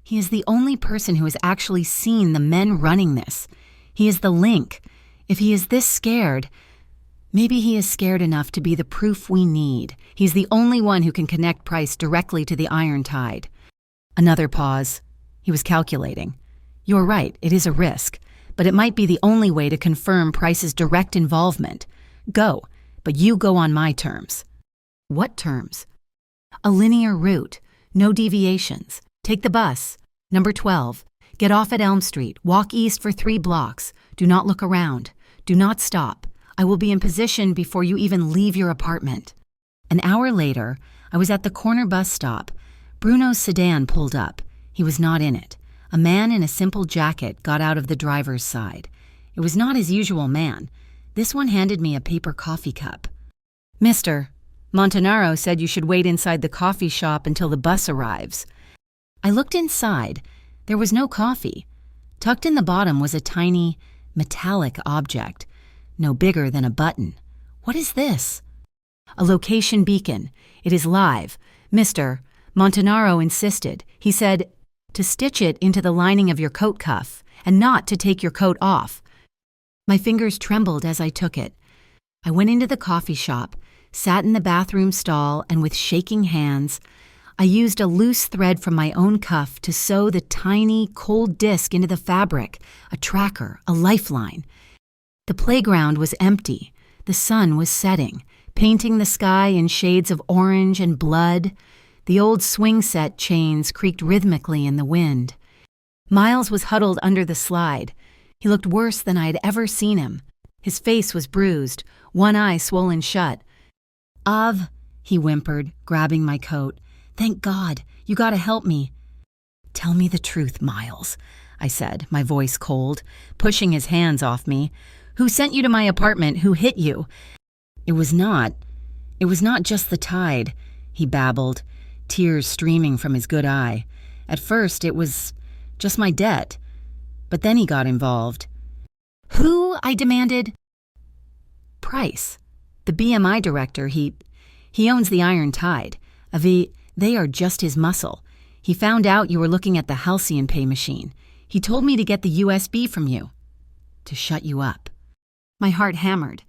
he is the only person who has actually seen the men running this. He is the link. If he is this scared, maybe he is scared enough to be the proof we need. He's the only one who can connect Price directly to the iron tide. Another pause. He was calculating. You're right, it is a risk, but it might be the only way to confirm Price's direct involvement. Go, but you go on my terms. What terms? A linear route, no deviations. Take the bus, number 12. Get off at Elm Street, walk east for 3 blocks. Do not look around. Do not stop. I will be in position before you even leave your apartment. An hour later, I was at the corner bus stop. Bruno's sedan pulled up. He was not in it. A man in a simple jacket got out of the driver's side. It was not his usual man. This one handed me a paper coffee cup. Mister, Montanaro said you should wait inside the coffee shop until the bus arrives. I looked inside. There was no coffee. Tucked in the bottom was a tiny, metallic object, no bigger than a button. What is this? A location beacon. It is live. Mister, Montanaro insisted. He said to stitch it into the lining of your coat cuff and not to take your coat off. My fingers trembled as I took it. I went into the coffee shop, sat in the bathroom stall, and with shaking hands, I used a loose thread from my own cuff to sew the tiny, cold disc into the fabric, a tracker, a lifeline. The playground was empty. The sun was setting, painting the sky in shades of orange and blood. The old swing set chains creaked rhythmically in the wind. Miles was huddled under the slide. He looked worse than I had ever seen him. His face was bruised, one eye swollen shut. Av, he whimpered, grabbing my coat. Thank God, you gotta help me. Tell me the truth, Miles, I said, my voice cold, pushing his hands off me. Who sent you to my apartment? Who hit you? It was not just the tide, he babbled, tears streaming from his good eye. At first, it was just my debt. But then he got involved. Who? I demanded. Price, the BMI director. He owns the Iron Tide. They are just his muscle. He found out you were looking at the Halcyon Pay machine. He told me to get the USB from you. To shut you up. My heart hammered.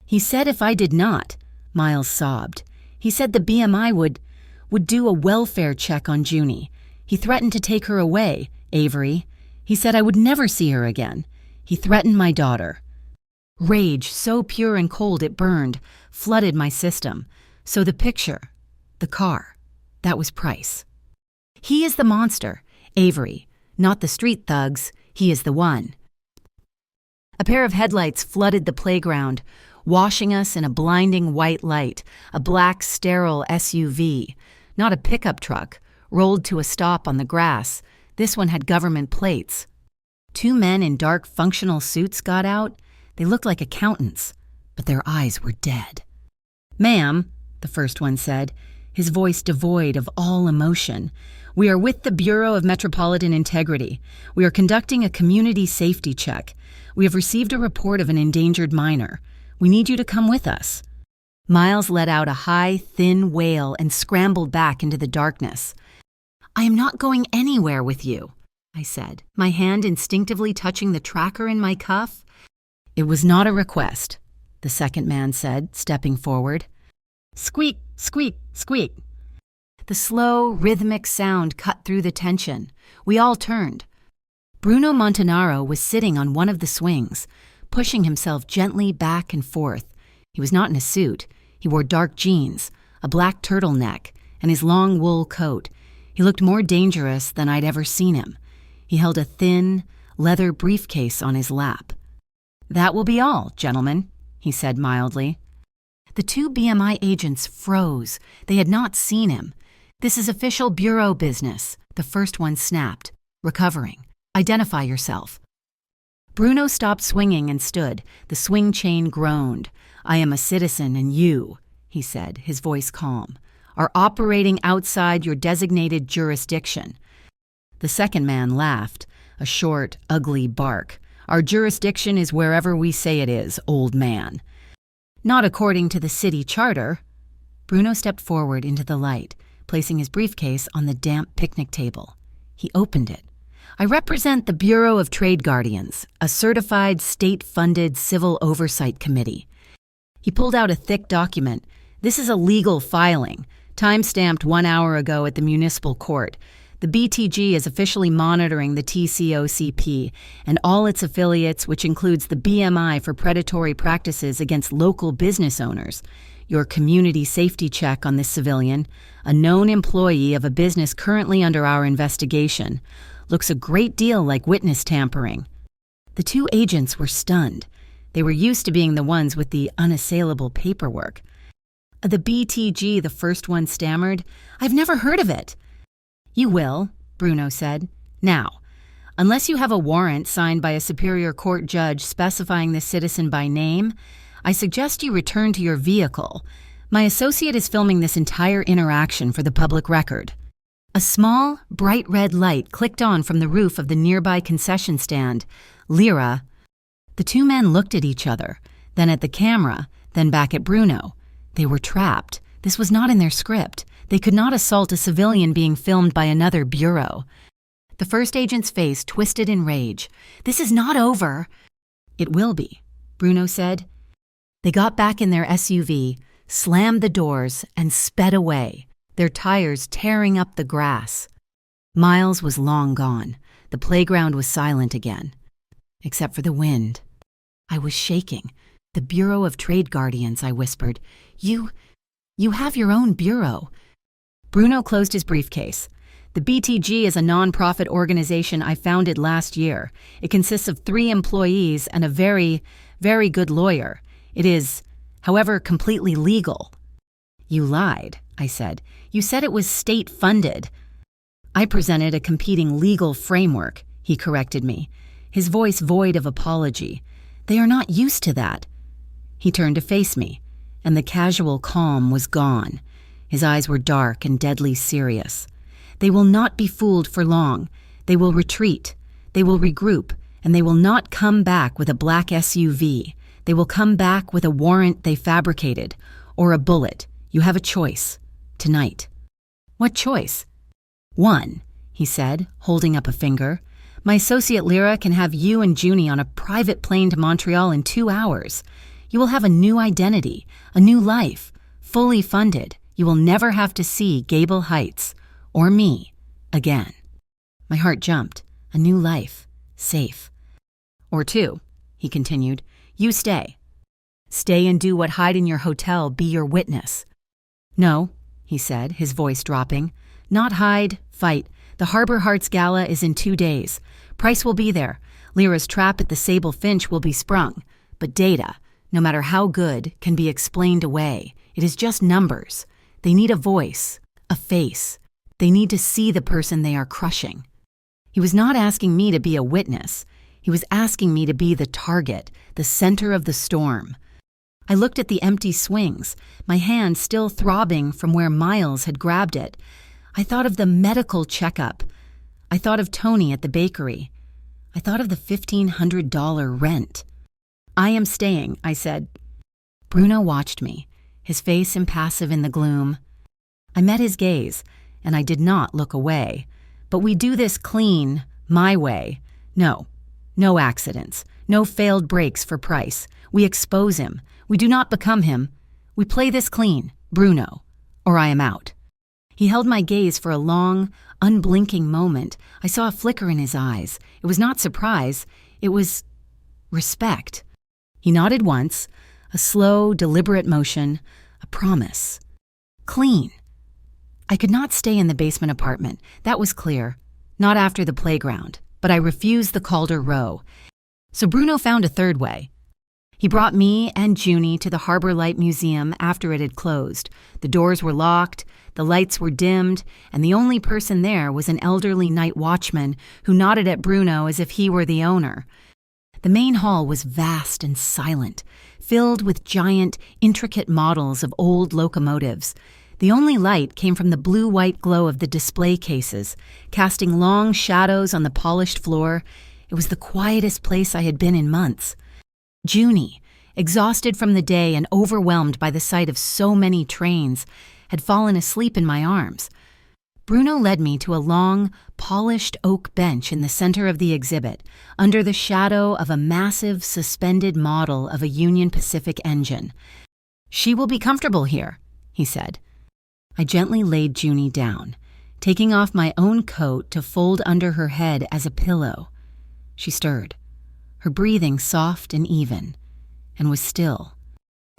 He said if I did not, Miles sobbed. He said the BMI would do a welfare check on Junie. He threatened to take her away, Avery. He said I would never see her again. He threatened my daughter. Rage, so pure and cold it burned, flooded my system. So the picture, the car, that was Price. He is the monster, Avery, not the street thugs. He is the one. A pair of headlights flooded the playground, washing us in a blinding white light. A black, sterile SUV, not a pickup truck, rolled to a stop on the grass. This one had government plates. Two men in dark, functional suits got out. They looked like accountants, but their eyes were dead. Ma'am, the first one said, his voice devoid of all emotion, we are with the Bureau of Metropolitan Integrity. We are conducting a community safety check. We have received a report of an endangered minor. We need you to come with us. Miles let out a high, thin wail and scrambled back into the darkness. I am not going anywhere with you, I said, my hand instinctively touching the tracker in my cuff. It was not a request, the second man said, stepping forward. Squeak, squeak, squeak. The slow, rhythmic sound cut through the tension. We all turned. Bruno Montanaro was sitting on one of the swings, pushing himself gently back and forth. He was not in a suit. He wore dark jeans, a black turtleneck, and his long wool coat. He looked more dangerous than I'd ever seen him. He held a thin, leather briefcase on his lap. That will be all, gentlemen, he said mildly. The two BMI agents froze. They had not seen him. This is official bureau business, the first one snapped. Recovering. Identify yourself. Bruno stopped swinging and stood. The swing chain groaned. I am a citizen and you, he said, his voice calm, are operating outside your designated jurisdiction. The second man laughed, a short, ugly bark. Our jurisdiction is wherever we say it is, old man. Not according to the city charter. Bruno stepped forward into the light, placing his briefcase on the damp picnic table. He opened it. I represent the Bureau of Trade Guardians, a certified state-funded civil oversight committee. He pulled out a thick document. This is a legal filing, time-stamped 1 hour ago at the municipal court. The BTG is officially monitoring the TCOCP and all its affiliates, which includes the BMI for predatory practices against local business owners. Your community safety check on this civilian, a known employee of a business currently under our investigation, looks a great deal like witness tampering. The two agents were stunned. They were used to being the ones with the unassailable paperwork. The BTG, the first one stammered, I've never heard of it. You will, Bruno said. Now, unless you have a warrant signed by a superior court judge specifying this citizen by name, I suggest you return to your vehicle. My associate is filming this entire interaction for the public record. A small, bright red light clicked on from the roof of the nearby concession stand. Lyra. The two men looked at each other, then at the camera, then back at Bruno. They were trapped. This was not in their script. They could not assault a civilian being filmed by another bureau. The first agent's face twisted in rage. This is not over. It will be, Bruno said. They got back in their SUV, slammed the doors, and sped away, their tires tearing up the grass. Miles was long gone. The playground was silent again, except for the wind. I was shaking. The Bureau of Trade Guardians, I whispered. You have your own bureau. Bruno closed his briefcase. The BTG is a non-profit organization I founded last year. It consists of 3 employees and a very, very good lawyer. It is, however, completely legal. You lied, I said. You said it was state-funded. I presented a competing legal framework, he corrected me, his voice void of apology. They are not used to that. He turned to face me, and the casual calm was gone. His eyes were dark and deadly serious. They will not be fooled for long. They will retreat, they will regroup, and they will not come back with a black SUV. They will come back with a warrant they fabricated, or a bullet. You have a choice. Tonight. What choice? One, he said, holding up a finger. My associate Lyra can have you and Junie on a private plane to Montreal in 2 hours. You will have a new identity, a new life, fully funded. You will never have to see Gable Heights, or me, again. My heart jumped. A new life. Safe. Or two, he continued. You stay. Stay and do what hide in your hotel be your witness. No, he said, his voice dropping. Not hide, fight. The Harbor Hearts Gala is in 2 days. Price will be there. Lyra's trap at the Sable Finch will be sprung. But data, no matter how good, can be explained away. It is just numbers. They need a voice, a face. They need to see the person they are crushing. He was not asking me to be a witness. He was asking me to be the target, the center of the storm. I looked at the empty swings, my hand still throbbing from where Miles had grabbed it. I thought of the medical checkup. I thought of Tony at the bakery. I thought of the $1,500 rent. I am staying, I said. Bruno watched me, his face impassive in the gloom. I met his gaze, and I did not look away. But we do this clean, my way. No accidents, no failed breaks for Price. We expose him. We do not become him. We play this clean, Bruno, or I am out. He held my gaze for a long, unblinking moment. I saw a flicker in his eyes. It was not surprise. It was respect. He nodded once, a slow, deliberate motion, a promise. Clean. I could not stay in the basement apartment. That was clear. Not after the playground. But I refused the Calder Row. So Bruno found a third way. He brought me and Junie to the Harbor Light Museum after it had closed. The doors were locked, the lights were dimmed, and the only person there was an elderly night watchman who nodded at Bruno as if he were the owner. The main hall was vast and silent, filled with giant, intricate models of old locomotives. The only light came from the blue-white glow of the display cases, casting long shadows on the polished floor. It was the quietest place I had been in months. Junie, exhausted from the day and overwhelmed by the sight of so many trains, had fallen asleep in my arms. Bruno led me to a long, polished oak bench in the center of the exhibit, under the shadow of a massive, suspended model of a Union Pacific engine. She will be comfortable here, he said. I gently laid Junie down, taking off my own coat to fold under her head as a pillow. She stirred, her breathing soft and even, and was still.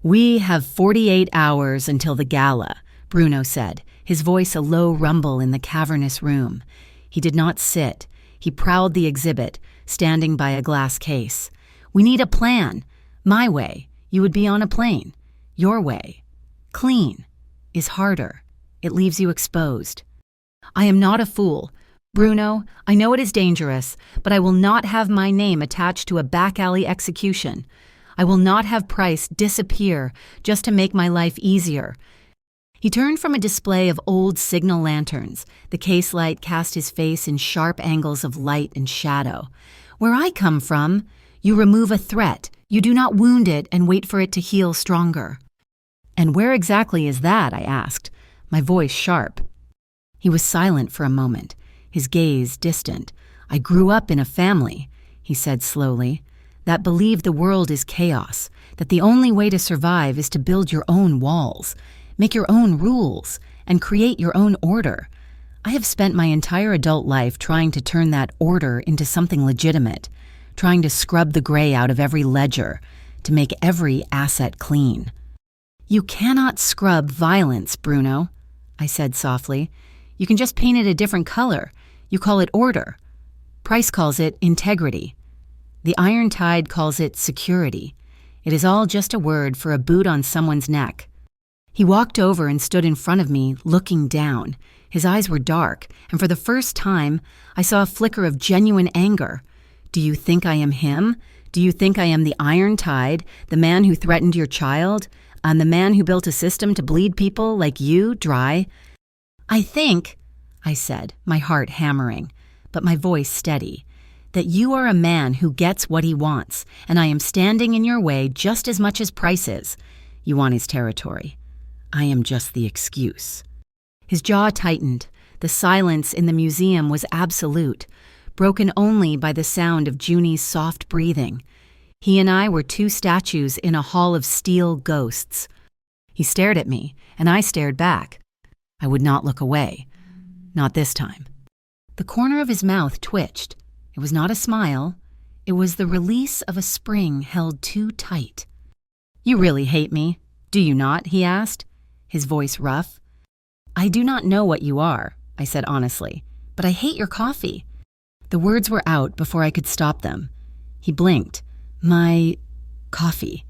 We have 48 hours until the gala, Bruno said, his voice a low rumble in the cavernous room. He did not sit. He prowled the exhibit, standing by a glass case. We need a plan. My way, you would be on a plane. Your way, clean, is harder. It leaves you exposed. I am not a fool. Bruno, I know it is dangerous, but I will not have my name attached to a back alley execution. I will not have Price disappear just to make my life easier. He turned from a display of old signal lanterns. The case light cast his face in sharp angles of light and shadow. Where I come from, you remove a threat. You do not wound it and wait for it to heal stronger. And where exactly is that? I asked, my voice sharp. He was silent for a moment, his gaze distant. I grew up in a family, he said slowly, that believed the world is chaos, that the only way to survive is to build your own walls, make your own rules, and create your own order. I have spent my entire adult life trying to turn that order into something legitimate, trying to scrub the gray out of every ledger, to make every asset clean. You cannot scrub violence, Bruno, I said softly. You can just paint it a different color. You call it order. Price calls it integrity. The Iron Tide calls it security. It is all just a word for a boot on someone's neck. He walked over and stood in front of me, looking down. His eyes were dark, and for the first time, I saw a flicker of genuine anger. Do you think I am him? Do you think I am the Iron Tide, the man who threatened your child? I'm the man who built a system to bleed people like you dry? I think, I said, my heart hammering. but my voice steady. That you are a man who gets what he wants, and I am standing in your way just as much as Price is. You want his territory. I am just the excuse. His jaw tightened. The silence in the museum was absolute, broken only by the sound of Junie's soft breathing. He and I were two statues in a hall of steel ghosts. He stared at me, and I stared back. I would not look away. Not this time. The corner of his mouth twitched. It was not a smile. It was the release of a spring held too tight. You really hate me, do you not? He asked, his voice rough. I do not know what you are, I said honestly, but I hate your coffee. The words were out before I could stop them. He blinked. My coffee.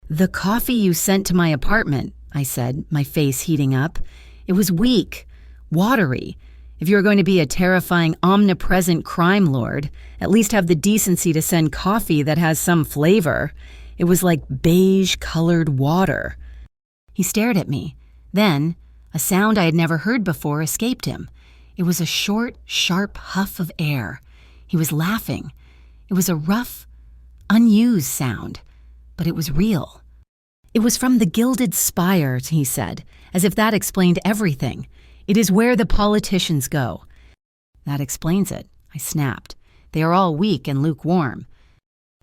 The coffee you sent to my apartment, I said, my face heating up. It was weak, watery. If you are going to be a terrifying, omnipresent crime lord, at least have the decency to send coffee that has some flavor. It was like beige-colored water. He stared at me. Then, a sound I had never heard before escaped him. It was a short, sharp huff of air. He was laughing. It was a rough, unused sound, but it was real. It was from the gilded spire, he said, as if that explained everything. It is where the politicians go. That explains it, I snapped. They are all weak and lukewarm.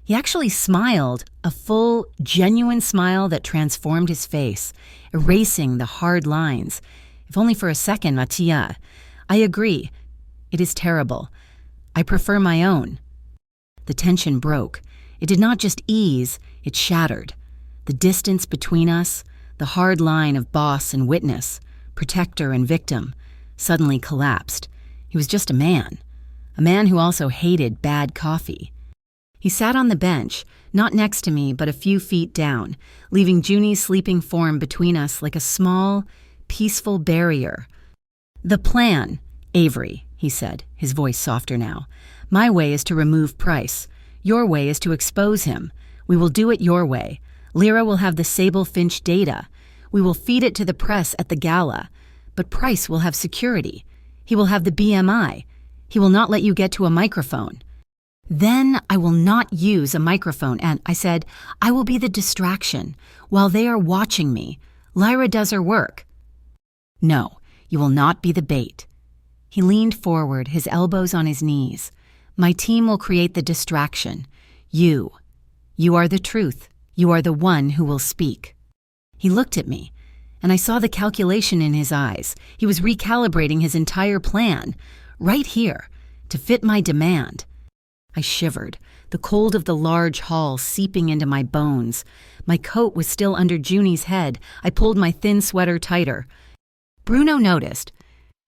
He actually smiled, a full, genuine smile that transformed his face, erasing the hard lines. If only for a second, Mattia. I agree. It is terrible. I prefer my own. The tension broke. It did not just ease, it shattered. The distance between us, the hard line of boss and witness, protector and victim, suddenly collapsed. He was just a man who also hated bad coffee. He sat on the bench, not next to me but a few feet down, leaving Junie's sleeping form between us like a small, peaceful barrier. The plan, Avery, he said, his voice softer now. My way is to remove Price. Your way is to expose him. We will do it your way. Lyra will have the Sable Finch data. We will feed it to the press at the gala. But Price will have security. He will have the BMI. He will not let you get to a microphone. Then I will not use a microphone, and I said, I will be the distraction while they are watching me. Lyra does her work. No, you will not be the bait. He leaned forward, his elbows on his knees. My team will create the distraction. You are the truth. You are the one who will speak. He looked at me, and I saw the calculation in his eyes. He was recalibrating his entire plan, right here, to fit my demand. I shivered, the cold of the large hall seeping into my bones. My coat was still under Junie's head. I pulled my thin sweater tighter. Bruno noticed.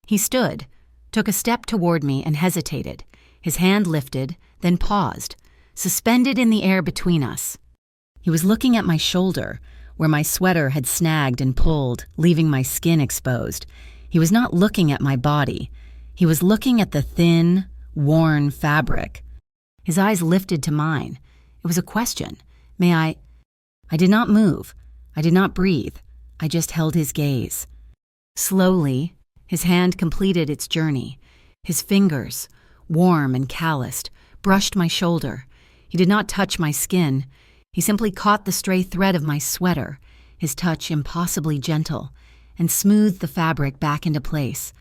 He stood, took a step toward me and hesitated. His hand lifted, then paused, suspended in the air between us. He was looking at my shoulder, where my sweater had snagged and pulled, leaving my skin exposed. He was not looking at my body. He was looking at the thin, worn fabric. His eyes lifted to mine. It was a question. May I? I did not move. I did not breathe. I just held his gaze. Slowly, his hand completed its journey. His fingers, warm and calloused, brushed my shoulder. He did not touch my skin. He simply caught the stray thread of my sweater, his touch impossibly gentle, and smoothed the fabric back into place.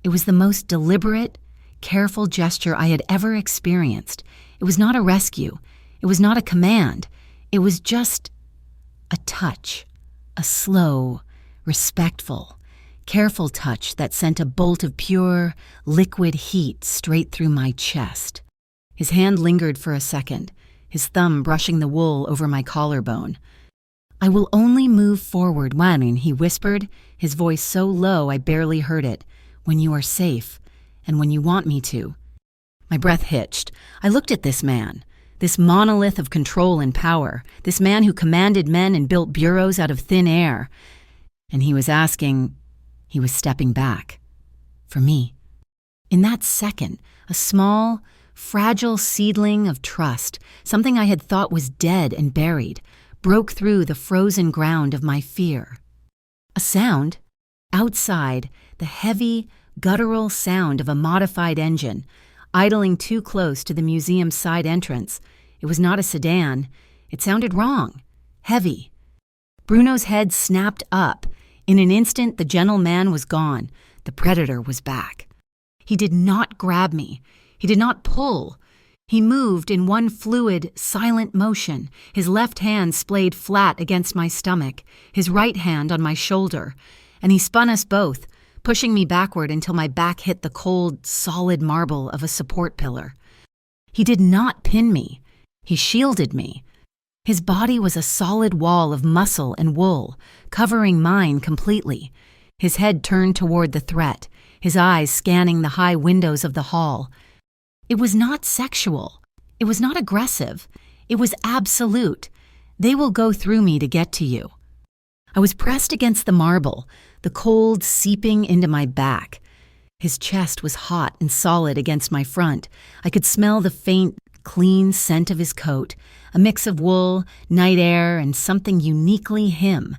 It was the most deliberate, careful gesture I had ever experienced. It was not a rescue. It was not a command. It was just a touch, a slow, respectful, careful touch that sent a bolt of pure, liquid heat straight through my chest. His hand lingered for a second, his thumb brushing the wool over my collarbone. I will only move forward when, he whispered, his voice so low I barely heard it, when you are safe, and when you want me to. My breath hitched. I looked at this man, this monolith of control and power, this man who commanded men and built bureaus out of thin air. And he was stepping back. For me. In that second, a small, fragile seedling of trust, something I had thought was dead and buried, broke through the frozen ground of my fear. A sound. Outside, the heavy, guttural sound of a modified engine. idling too close to the museum's side entrance. It was not a sedan. It sounded wrong. Heavy. Bruno's head snapped up. In an instant, the gentleman was gone. The predator was back. He did not grab me. He did not pull. He moved in one fluid, silent motion. His left hand splayed flat against my stomach, his right hand on my shoulder, and he spun us both, pushing me backward until my back hit the cold, solid marble of a support pillar. He did not pin me. He shielded me. His body was a solid wall of muscle and wool, covering mine completely. His head turned toward the threat, his eyes scanning the high windows of the hall. It was not sexual. It was not aggressive. It was absolute. They will go through me to get to you. I was pressed against the marble, the cold seeping into my back. His chest was hot and solid against my front. I could smell the faint, clean scent of his coat, a mix of wool, night air, and something uniquely him.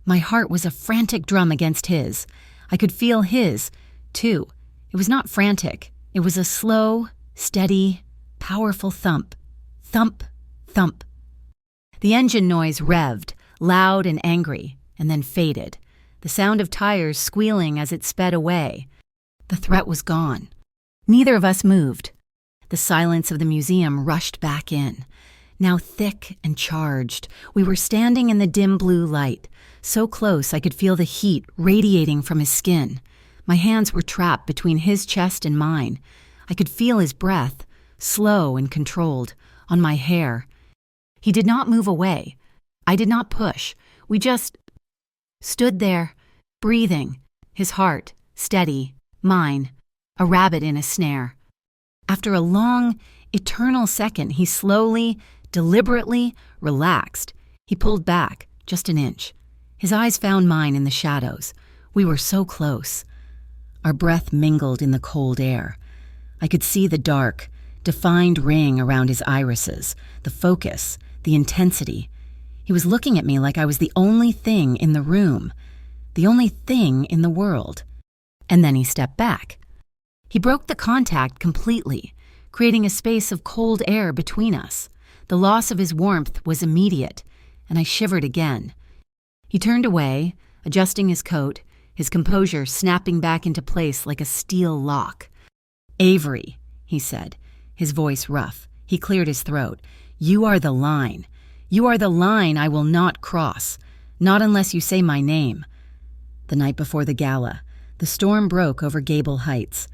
My heart was a frantic drum against his. I could feel his, too. It was not frantic. It was a slow, steady, powerful thump. Thump, thump. The engine noise revved, loud and angry, and then faded, the sound of tires squealing as it sped away. The threat was gone. Neither of us moved. The silence of the museum rushed back in. Now thick and charged, we were standing in the dim blue light, so close I could feel the heat radiating from his skin. My hands were trapped between his chest and mine. I could feel his breath, slow and controlled, on my hair. He did not move away. I did not push. We just stood there, breathing, his heart steady, mine, a rabbit in a snare. After a long, eternal second, he slowly, deliberately relaxed. He pulled back, just an inch. His eyes found mine in the shadows. We were so close. Our breath mingled in the cold air. I could see the dark, defined ring around his irises, the focus, the intensity. He was looking at me like I was the only thing in the room, the only thing in the world. And then he stepped back. He broke the contact completely, creating a space of cold air between us. The loss of his warmth was immediate, and I shivered again. He turned away, adjusting his coat, his composure snapping back into place like a steel lock. "Avery," he said, his voice rough. He cleared his throat. "You are the line. You are the line I will not cross, not unless you say my name." The night before the gala, the storm broke over Gable Heights.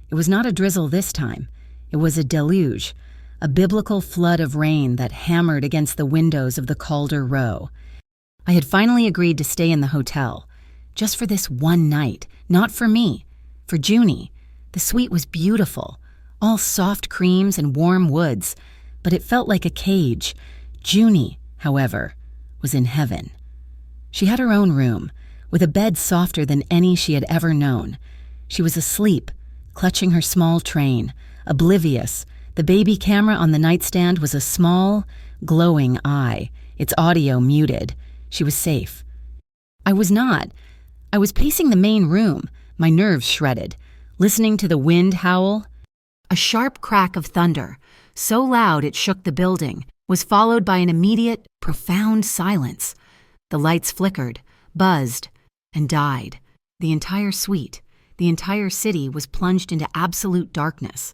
It was not a drizzle this time. It was a deluge, a biblical flood of rain that hammered against the windows of the Calder Row. I had finally agreed to stay in the hotel, just for this one night, not for me, for Junie. The suite was beautiful, all soft creams and warm woods, but it felt like a cage. Junie, however, was in heaven. She had her own room, with a bed softer than any she had ever known. She was asleep, clutching her small train, oblivious. The baby camera on the nightstand was a small, glowing eye, its audio muted. She was safe. I was not. I was pacing the main room, my nerves shredded, listening to the wind howl. A sharp crack of thunder, so loud it shook the building, was followed by an immediate, profound silence. The lights flickered, buzzed, and died. The entire suite, the entire city was plunged into absolute darkness.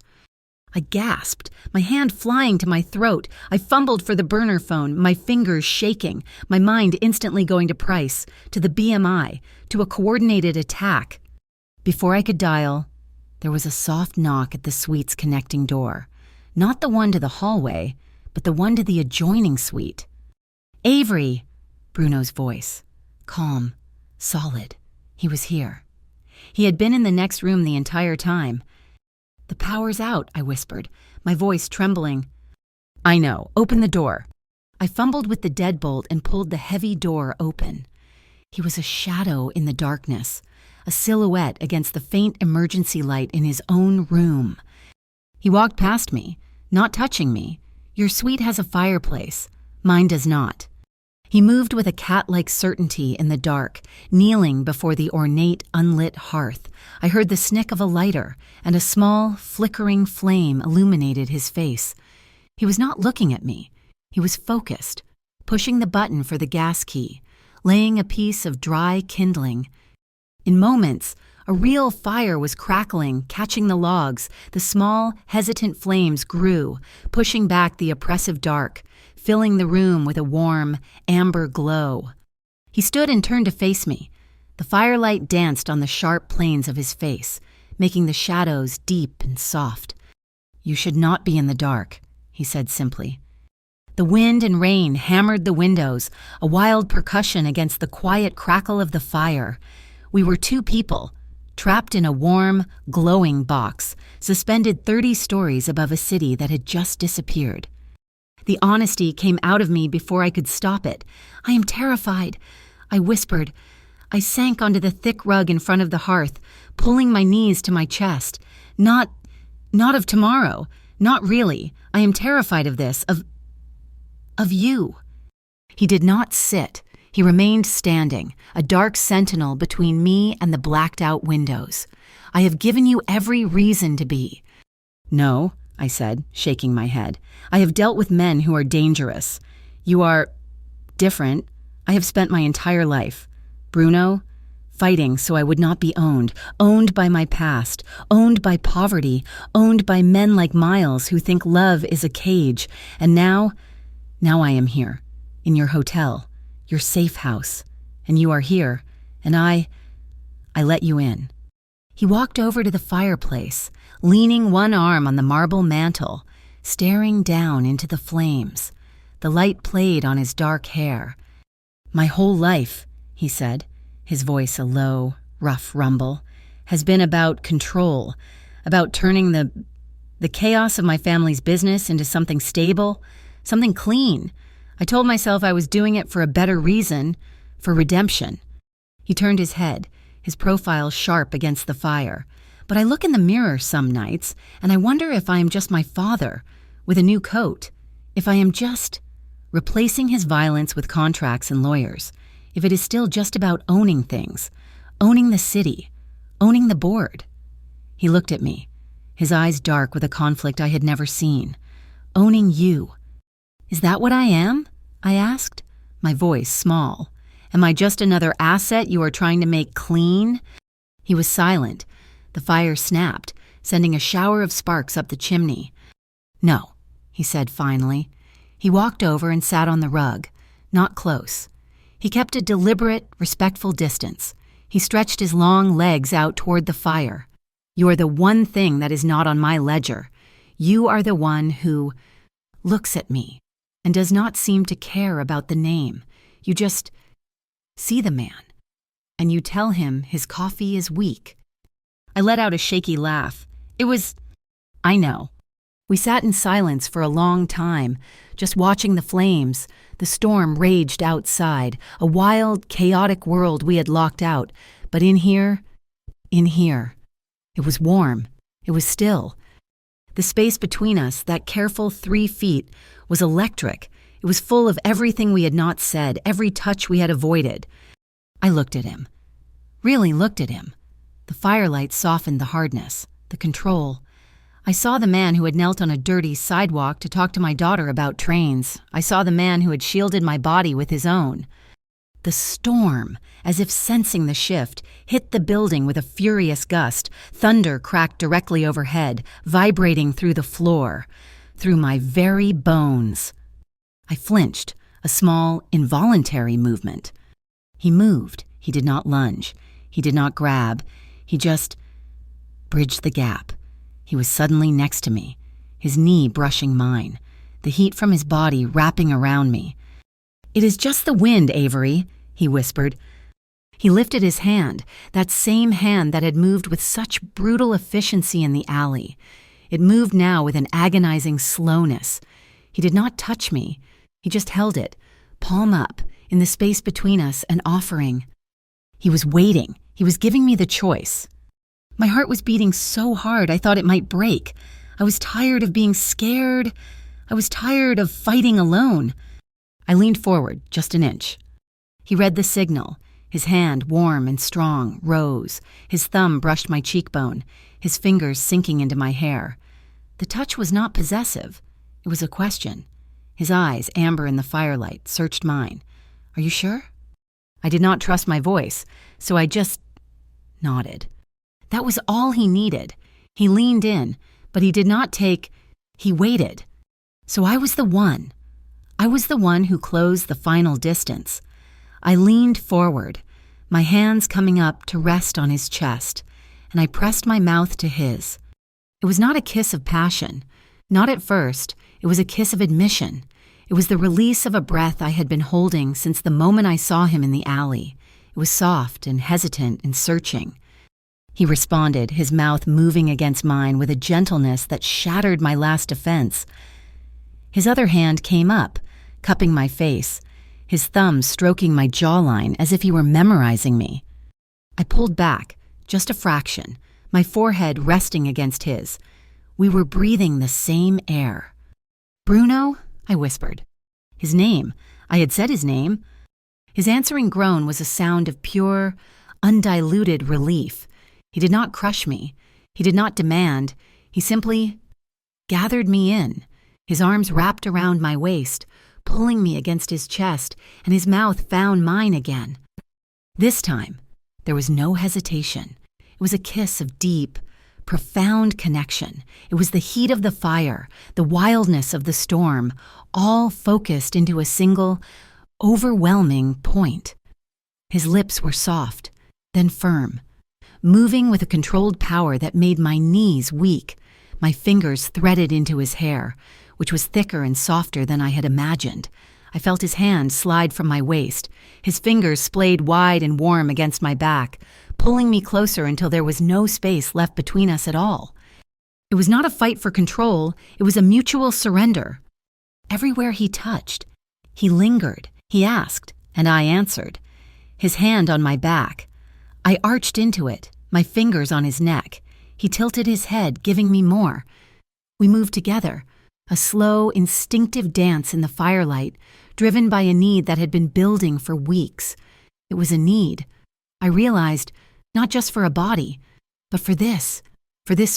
I gasped, my hand flying to my throat. I fumbled for the burner phone, my fingers shaking, my mind instantly going to Price, to the BMI, to a coordinated attack. Before I could dial, there was a soft knock at the suite's connecting door. Not the one to the hallway, but the one to the adjoining suite. "Avery!" Bruno's voice. Calm, solid. He was here. He had been in the next room the entire time. "The power's out," I whispered, my voice trembling. "I know. Open the door." I fumbled with the deadbolt and pulled the heavy door open. He was a shadow in the darkness, a silhouette against the faint emergency light in his own room. He walked past me, not touching me. "Your suite has a fireplace. Mine does not." He moved with a cat-like certainty in the dark, kneeling before the ornate, unlit hearth. I heard the snick of a lighter, and a small, flickering flame illuminated his face. He was not looking at me. He was focused, pushing the button for the gas key, laying a piece of dry kindling. In moments, a real fire was crackling, catching the logs. The small, hesitant flames grew, pushing back the oppressive dark, filling the room with a warm, amber glow. He stood and turned to face me. The firelight danced on the sharp planes of his face, making the shadows deep and soft. "You should not be in the dark," he said simply. The wind and rain hammered the windows, a wild percussion against the quiet crackle of the fire. We were two people, trapped in a warm, glowing box, suspended 30 stories above a city that had just disappeared. The honesty came out of me before I could stop it. "I am terrified," I whispered. I sank onto the thick rug in front of the hearth, pulling my knees to my chest. Not of tomorrow. Not really. I am terrified of this, of you." He did not sit. He remained standing, a dark sentinel between me and the blacked-out windows. "I have given you every reason to be." "No," I said, shaking my head. "I have dealt with men who are dangerous. You are different. I have spent my entire life, Bruno, fighting so I would not be owned by my past, owned by poverty, owned by men like Miles who think love is a cage. And now I am here, in your hotel, your safe house, and you are here, and I let you in." He walked over to the fireplace, leaning one arm on the marble mantel, staring down into the flames. The light played on his dark hair. "My whole life," he said, his voice a low, rough rumble, "has been about control, about turning the chaos of my family's business into something stable, something clean. I told myself I was doing it for a better reason, for redemption." He turned his head, his profile sharp against the fire. "But I look in the mirror some nights, and I wonder if I am just my father, with a new coat, if I am just replacing his violence with contracts and lawyers, if it is still just about owning things, owning the city, owning the board." He looked at me, his eyes dark with a conflict I had never seen. "Owning you. Is that what I am?" I asked, my voice small. "Am I just another asset you are trying to make clean?" He was silent. The fire snapped, sending a shower of sparks up the chimney. "No," he said finally. He walked over and sat on the rug, not close. He kept a deliberate, respectful distance. He stretched his long legs out toward the fire. "You are the one thing that is not on my ledger. You are the one who looks at me and does not seem to care about the name. You just see the man, and you tell him his coffee is weak." I let out a shaky laugh. I know. We sat in silence for a long time, just watching the flames. The storm raged outside, a wild, chaotic world we had locked out. But in here, it was warm. It was still. The space between us, that careful 3 feet, was electric. It was full of everything we had not said, every touch we had avoided. I looked at him. Really looked at him. The firelight softened the hardness, the control. I saw the man who had knelt on a dirty sidewalk to talk to my daughter about trains. I saw the man who had shielded my body with his own. The storm, as if sensing the shift, hit the building with a furious gust. Thunder cracked directly overhead, vibrating through the floor, through my very bones. I flinched, a small, involuntary movement. He moved. He did not lunge. He did not grab. He just bridged the gap. He was suddenly next to me, his knee brushing mine, the heat from his body wrapping around me. "It is just the wind, Avery," he whispered. He lifted his hand, that same hand that had moved with such brutal efficiency in the alley. It moved now with an agonizing slowness. He did not touch me. He just held it, palm up, in the space between us, an offering. He was waiting. He was giving me the choice. My heart was beating so hard I thought it might break. I was tired of being scared. I was tired of fighting alone. I leaned forward just an inch. He read the signal. His hand, warm and strong, rose. His thumb brushed my cheekbone, his fingers sinking into my hair. The touch was not possessive. It was a question. His eyes, amber in the firelight, searched mine. "Are you sure?" I did not trust my voice, so I just nodded. That was all he needed. He leaned in, but he did not take. He waited. So I was the one. I was the one who closed the final distance. I leaned forward, my hands coming up to rest on his chest, and I pressed my mouth to his. It was not a kiss of passion. Not at first. It was a kiss of admission. It was the release of a breath I had been holding since the moment I saw him in the alley. It was soft and hesitant and searching. He responded, his mouth moving against mine with a gentleness that shattered my last defense. His other hand came up, cupping my face, his thumb stroking my jawline as if he were memorizing me. I pulled back, just a fraction, my forehead resting against his. We were breathing the same air. "Bruno?" I whispered. His name. I had said his name. His answering groan was a sound of pure, undiluted relief. He did not crush me. He did not demand. He simply gathered me in, his arms wrapped around my waist, pulling me against his chest, and his mouth found mine again. This time, there was no hesitation. It was a kiss of deep, profound connection. It was the heat of the fire, the wildness of the storm, all focused into a single, overwhelming point. His lips were soft, then firm, moving with a controlled power that made my knees weak. My fingers threaded into his hair, which was thicker and softer than I had imagined. I felt his hand slide from my waist, his fingers splayed wide and warm against my back, pulling me closer until there was no space left between us at all. It was not a fight for control, it was a mutual surrender. Everywhere he touched, he lingered, he asked, and I answered. His hand on my back. I arched into it, my fingers on his neck. He tilted his head, giving me more. We moved together, a slow, instinctive dance in the firelight, driven by a need that had been building for weeks. It was a need, I realized, not just for a body, but for this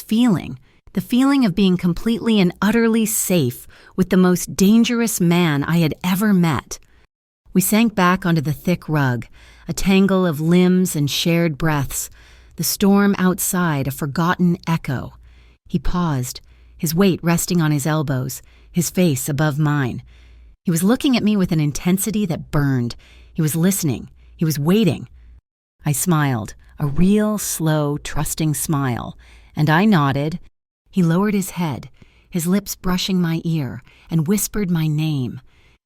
feeling, the feeling of being completely and utterly safe with the most dangerous man I had ever met. We sank back onto the thick rug, a tangle of limbs and shared breaths, the storm outside a forgotten echo. He paused, his weight resting on his elbows, his face above mine. He was looking at me with an intensity that burned. He was listening. He was waiting. I smiled, a real, slow, trusting smile, and I nodded. He lowered his head, his lips brushing my ear, and whispered my name.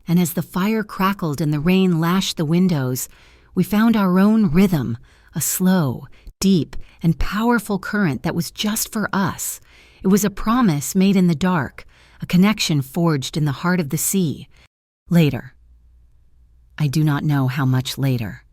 And as the fire crackled and the rain lashed the windows, we found our own rhythm, a slow, deep, and powerful current that was just for us. It was a promise made in the dark, a connection forged in the heart of the sea. Later. I do not know how much later.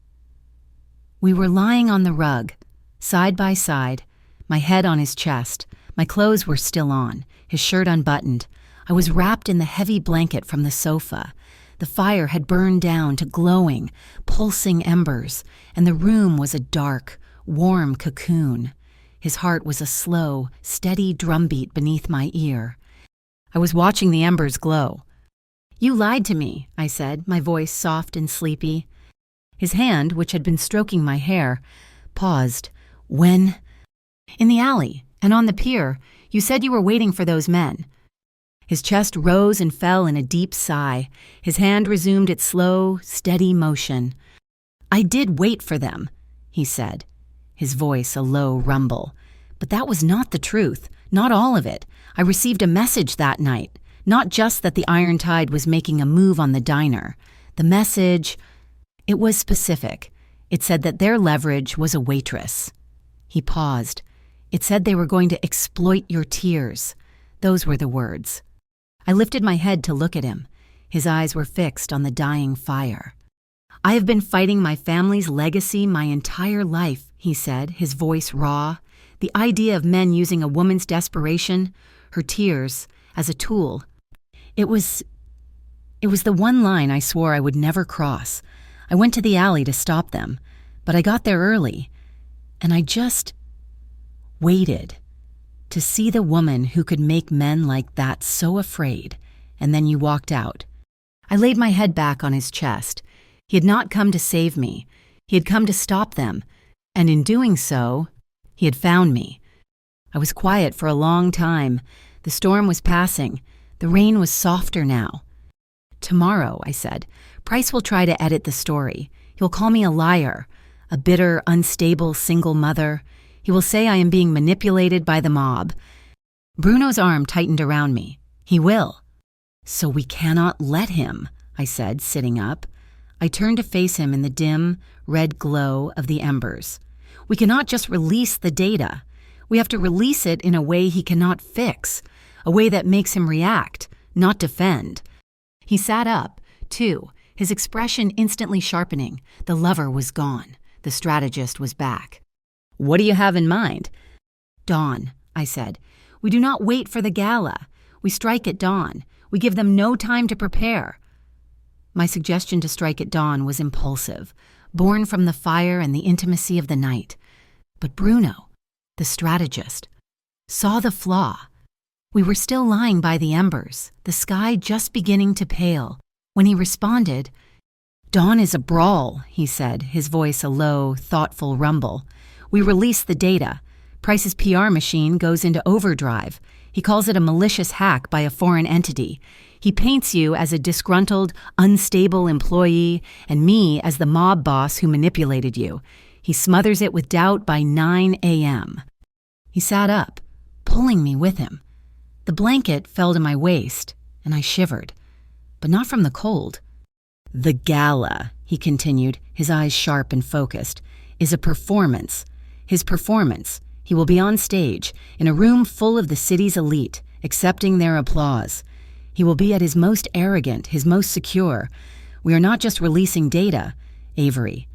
We were lying on the rug, side by side, my head on his chest. My clothes were still on, his shirt unbuttoned. I was wrapped in the heavy blanket from the sofa. The fire had burned down to glowing, pulsing embers, and the room was a dark, warm cocoon. His heart was a slow, steady drumbeat beneath my ear. I was watching the embers glow. "You lied to me," I said, my voice soft and sleepy. His hand, which had been stroking my hair, paused. "When?" "In the alley, and on the pier. You said you were waiting for those men." His chest rose and fell in a deep sigh. His hand resumed its slow, steady motion. "I did wait for them," he said, his voice a low rumble. But that was not the truth, not all of it. I received a message that night, not just that the Iron Tide was making a move on the diner. The message, it was specific. It said that their leverage was a waitress. He paused. It said they were going to exploit your tears. Those were the words. I lifted my head to look at him. His eyes were fixed on the dying fire. "I have been fighting my family's legacy my entire life," he said, his voice raw. The idea of men using a woman's desperation, her tears, as a tool. It was It was the one line I swore I would never cross. I went to the alley to stop them, but I got there early, and I just waited to see the woman who could make men like that so afraid, and then you walked out. I laid my head back on his chest. He had not come to save me. He had come to stop them, and in doing so, he had found me. I was quiet for a long time. The storm was passing. The rain was softer now. "Tomorrow," I said, "Price will try to edit the story. He'll call me a liar, a bitter, unstable single mother. He will say I am being manipulated by the mob." Bruno's arm tightened around me. "He will." "So we cannot let him," I said, sitting up. I turned to face him in the dim, red glow of the embers. "We cannot just release the data. We have to release it in a way he cannot fix, a way that makes him react, not defend." He sat up, too, his expression instantly sharpening. The lover was gone. The strategist was back. "What do you have in mind?" "Dawn," I said. "We do not wait for the gala. We strike at dawn. We give them no time to prepare." My suggestion to strike at dawn was impulsive, born from the fire and the intimacy of the night. But Bruno, the strategist, saw the flaw. We were still lying by the embers, the sky just beginning to pale, when he responded. "Dawn is a brawl," he said, his voice a low, thoughtful rumble. "We release the data. Price's PR machine goes into overdrive. He calls it a malicious hack by a foreign entity. He paints you as a disgruntled, unstable employee, and me as the mob boss who manipulated you. He smothers it with doubt by 9 a.m. He sat up, pulling me with him. The blanket fell to my waist, and I shivered, but not from the cold. "The gala," he continued, his eyes sharp and focused, "is a performance. His performance. He will be on stage, in a room full of the city's elite, accepting their applause. He will be at his most arrogant, his most secure. We are not just releasing data, Avery.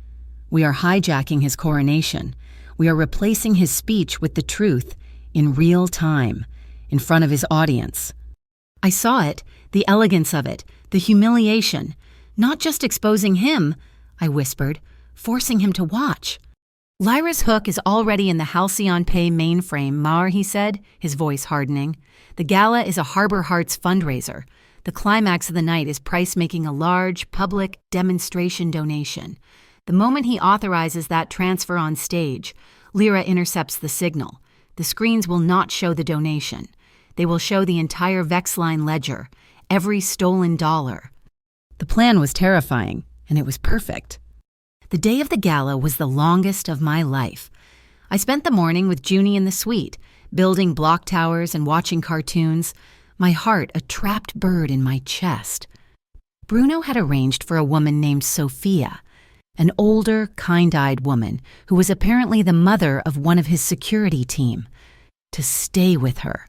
We are hijacking his coronation. We are replacing his speech with the truth, in real time, in front of his audience." I saw it, the elegance of it, the humiliation. "Not just exposing him," I whispered, "forcing him to watch." "Lyra's hook is already in the Halcyon Pay mainframe, Mar," he said, his voice hardening. "The gala is a Harbor Hearts fundraiser. The climax of the night is Price making a large, public demonstration donation. The moment he authorizes that transfer on stage, Lyra intercepts the signal. The screens will not show the donation. They will show the entire Vexline ledger, every stolen dollar." The plan was terrifying, and it was perfect. The day of the gala was the longest of my life. I spent the morning with Junie in the suite, building block towers and watching cartoons, my heart a trapped bird in my chest. Bruno had arranged for a woman named Sophia, an older, kind-eyed woman who was apparently the mother of one of his security team, to stay with her.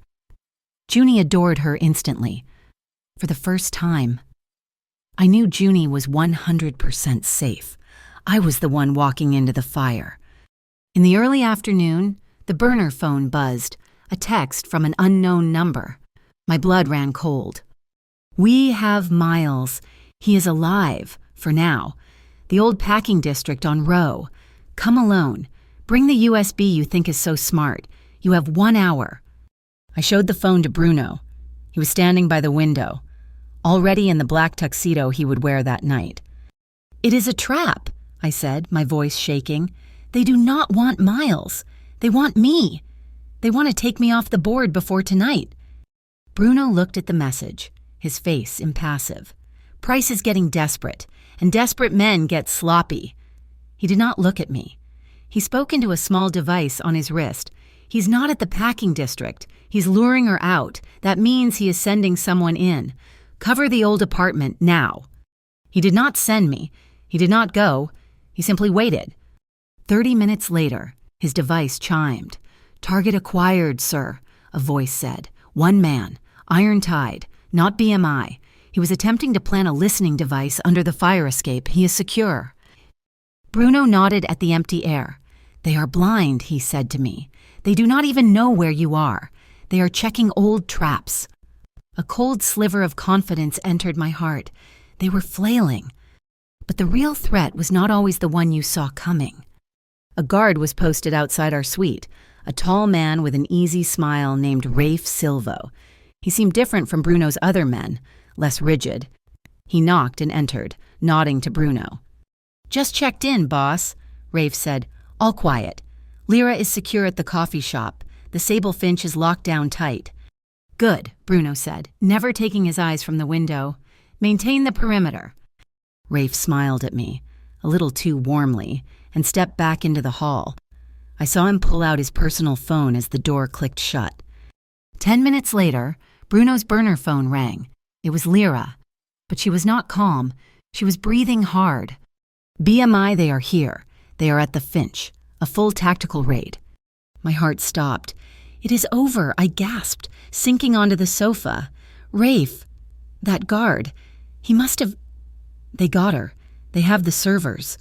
Junie adored her instantly. For the first time, I knew Junie was 100% safe. I was the one walking into the fire. In the early afternoon, the burner phone buzzed, a text from an unknown number. My blood ran cold. "We have Miles. He is alive, for now. The old packing district on Row. Come alone. Bring the USB you think is so smart. You have 1 hour." I showed the phone to Bruno. He was standing by the window, already in the black tuxedo he would wear that night. "It is a trap," I said, my voice shaking. "They do not want Miles. They want me. They want to take me off the board before tonight." Bruno looked at the message, his face impassive. Price is getting desperate, and desperate men get sloppy. He did not look at me. He spoke into a small device on his wrist. "He's not at the packing district. He's luring her out. That means he is sending someone in. Cover the old apartment now." He did not send me. He did not go. He simply waited. 30 minutes later, his device chimed. "Target acquired, sir," a voice said. "One man, iron-tied, not BMI. He was attempting to plant a listening device under the fire escape. He is secure." Bruno nodded at the empty air. "They are blind," he said to me. "They do not even know where you are. They are checking old traps." A cold sliver of confidence entered my heart. They were flailing. But the real threat was not always the one you saw coming. A guard was posted outside our suite, a tall man with an easy smile named Rafe Silvo. He seemed different from Bruno's other men, less rigid. He knocked and entered, nodding to Bruno. "Just checked in, boss," Rafe said. "All quiet. Lyra is secure at the coffee shop. The Sable Finch is locked down tight." "Good," Bruno said, never taking his eyes from the window. "Maintain the perimeter." Rafe smiled at me, a little too warmly, and stepped back into the hall. I saw him pull out his personal phone as the door clicked shut. 10 minutes later, Bruno's burner phone rang. It was Lyra, but she was not calm. She was breathing hard. "BMI, they are here. They are at the Finch. A full tactical raid." My heart stopped. "It is over," I gasped, sinking onto the sofa. "Rafe, that guard, he must have—" "They got her. They have the servers."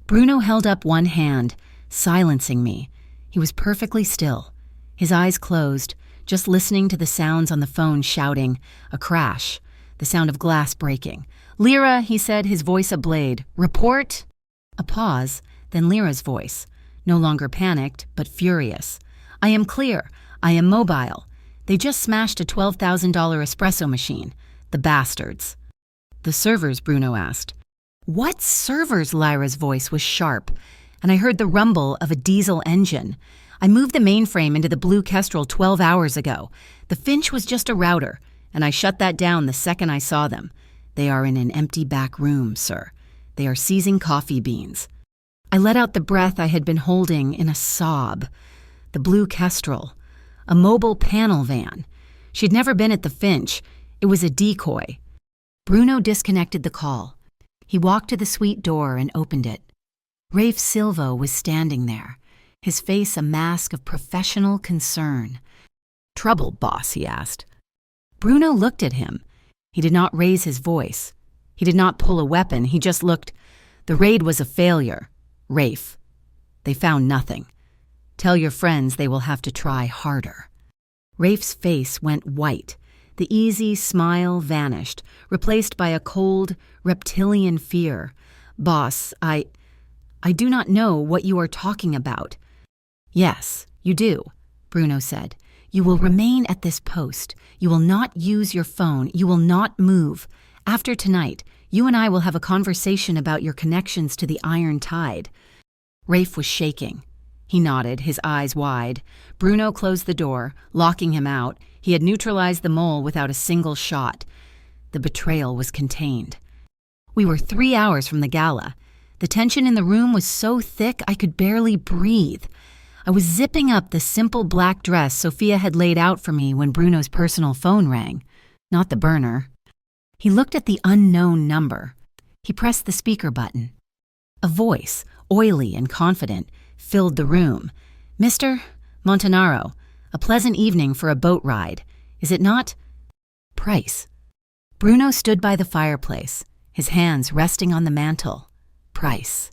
Bruno held up one hand, silencing me. He was perfectly still, his eyes closed, just listening to the sounds on the phone shouting, a crash, the sound of glass breaking. "Lyra," he said, his voice a blade. "Report." A pause, then Lyra's voice, no longer panicked, but furious. "I am clear. I am mobile. They just smashed a $12,000 espresso machine. The bastards." "The servers?" Bruno asked. "What servers?" Lyra's voice was sharp, and I heard the rumble of a diesel engine. "I moved the mainframe into the Blue Kestrel 12 hours ago. The Finch was just a router, and I shut that down the second I saw them. They are in an empty back room, sir. They are seizing coffee beans." I let out the breath I had been holding in a sob. The Blue Kestrel. A mobile panel van. She'd never been at the Finch. It was a decoy. Bruno disconnected the call. He walked to the suite door and opened it. Rafe Silvo was standing there, his face a mask of professional concern. "Trouble, boss?" he asked. Bruno looked at him. He did not raise his voice. He did not pull a weapon. He just looked. "The raid was a failure, Rafe. They found nothing. Tell your friends they will have to try harder." Rafe's face went white. The easy smile vanished, replaced by a cold, reptilian fear. "Boss, I do not know what you are talking about." "Yes, you do," Bruno said. "You will remain at this post. You will not use your phone. You will not move. After tonight, you and I will have a conversation about your connections to the Iron Tide." Rafe was shaking. He nodded, his eyes wide. Bruno closed the door, locking him out. He had neutralized the mole without a single shot. The betrayal was contained. We were 3 hours from the gala. The tension in the room was so thick I could barely breathe. I was zipping up the simple black dress Sophia had laid out for me when Bruno's personal phone rang, not the burner. He looked at the unknown number. He pressed the speaker button. A voice, oily and confident, filled the room. "Mr. Montanaro, a pleasant evening for a boat ride. Is it not?" "Price." Bruno stood by the fireplace, his hands resting on the mantel. "Price."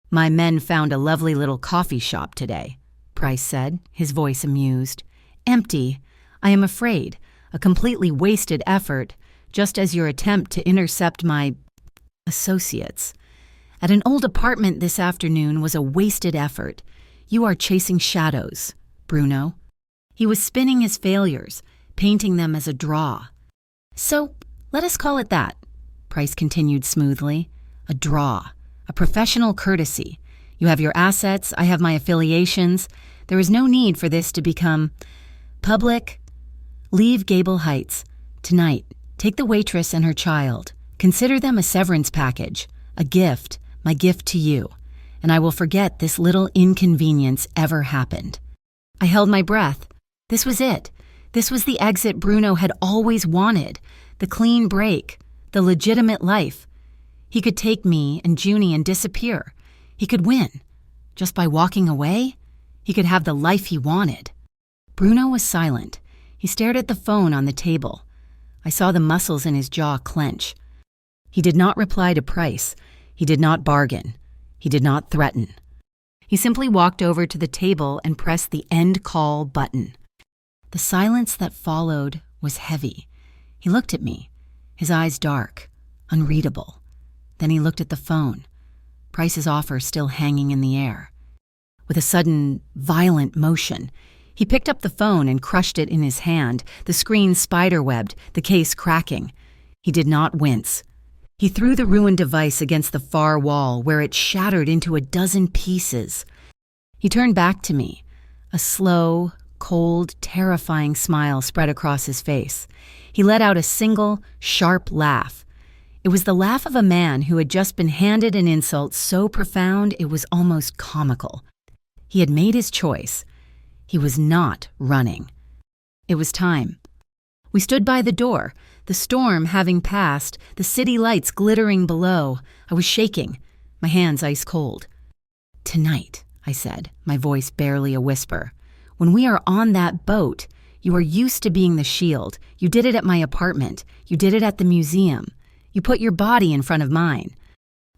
"My men found a lovely little coffee shop today," Price said, his voice amused. "Empty. I am afraid. A completely wasted effort, just as your attempt to intercept my associates. At an old apartment this afternoon was a wasted effort. You are chasing shadows, Bruno." He was spinning his failures, painting them as a draw. "So, let us call it that," Price continued smoothly. "A draw. A professional courtesy. You have your assets, I have my affiliations. There is no need for this to become public. Leave Gable Heights. Tonight, take the waitress and her child. Consider them a severance package, a gift, my gift to you, and I will forget this little inconvenience ever happened." I held my breath. This was it. This was the exit Bruno had always wanted, the clean break, the legitimate life. He could take me and Junie and disappear. He could win. Just by walking away, he could have the life he wanted. Bruno was silent. He stared at the phone on the table. I saw the muscles in his jaw clench. He did not reply to Price. He did not bargain. He did not threaten. He simply walked over to the table and pressed the end call button. The silence that followed was heavy. He looked at me, his eyes dark, unreadable. Then he looked at the phone, Price's offer still hanging in the air. With a sudden, violent motion, he picked up the phone and crushed it in his hand, the screen spiderwebbed, the case cracking. He did not wince. He threw the ruined device against the far wall, where it shattered into a dozen pieces. He turned back to me. A slow, cold, terrifying smile spread across his face. He let out a single, sharp laugh. It was the laugh of a man who had just been handed an insult so profound it was almost comical. He had made his choice. He was not running. It was time. We stood by the door, the storm having passed, the city lights glittering below. I was shaking, my hands ice cold. "Tonight," I said, my voice barely a whisper. "When we are on that boat, you are used to being the shield. You did it at my apartment. You did it at the museum. You put your body in front of mine."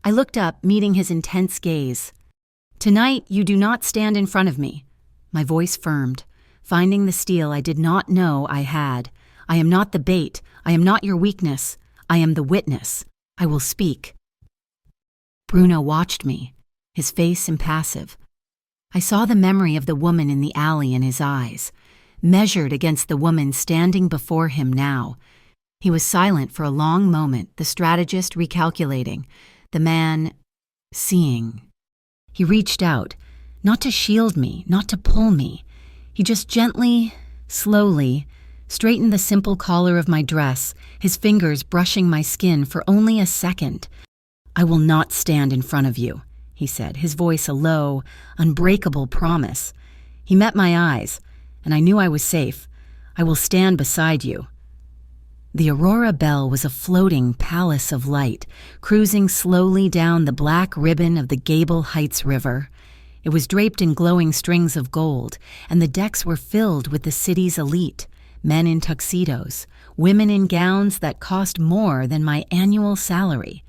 I looked up, meeting his intense gaze. "Tonight, you do not stand in front of me." My voice firmed, finding the steel I did not know I had. "I am not the bait. I am not your weakness. I am the witness. I will speak." Bruno watched me, his face impassive. I saw the memory of the woman in the alley in his eyes, measured against the woman standing before him now. He was silent for a long moment, the strategist recalculating, the man seeing. He reached out, not to shield me, not to pull me. He just gently, slowly, straightened the simple collar of my dress, his fingers brushing my skin for only a second. "I will not stand in front of you," he said, his voice a low, unbreakable promise. He met my eyes, and I knew I was safe. "I will stand beside you." The Aurora Belle was a floating palace of light, cruising slowly down the black ribbon of the Gable Heights River. It was draped in glowing strings of gold, and the decks were filled with the city's elite, men in tuxedos, women in gowns that cost more than my annual salary.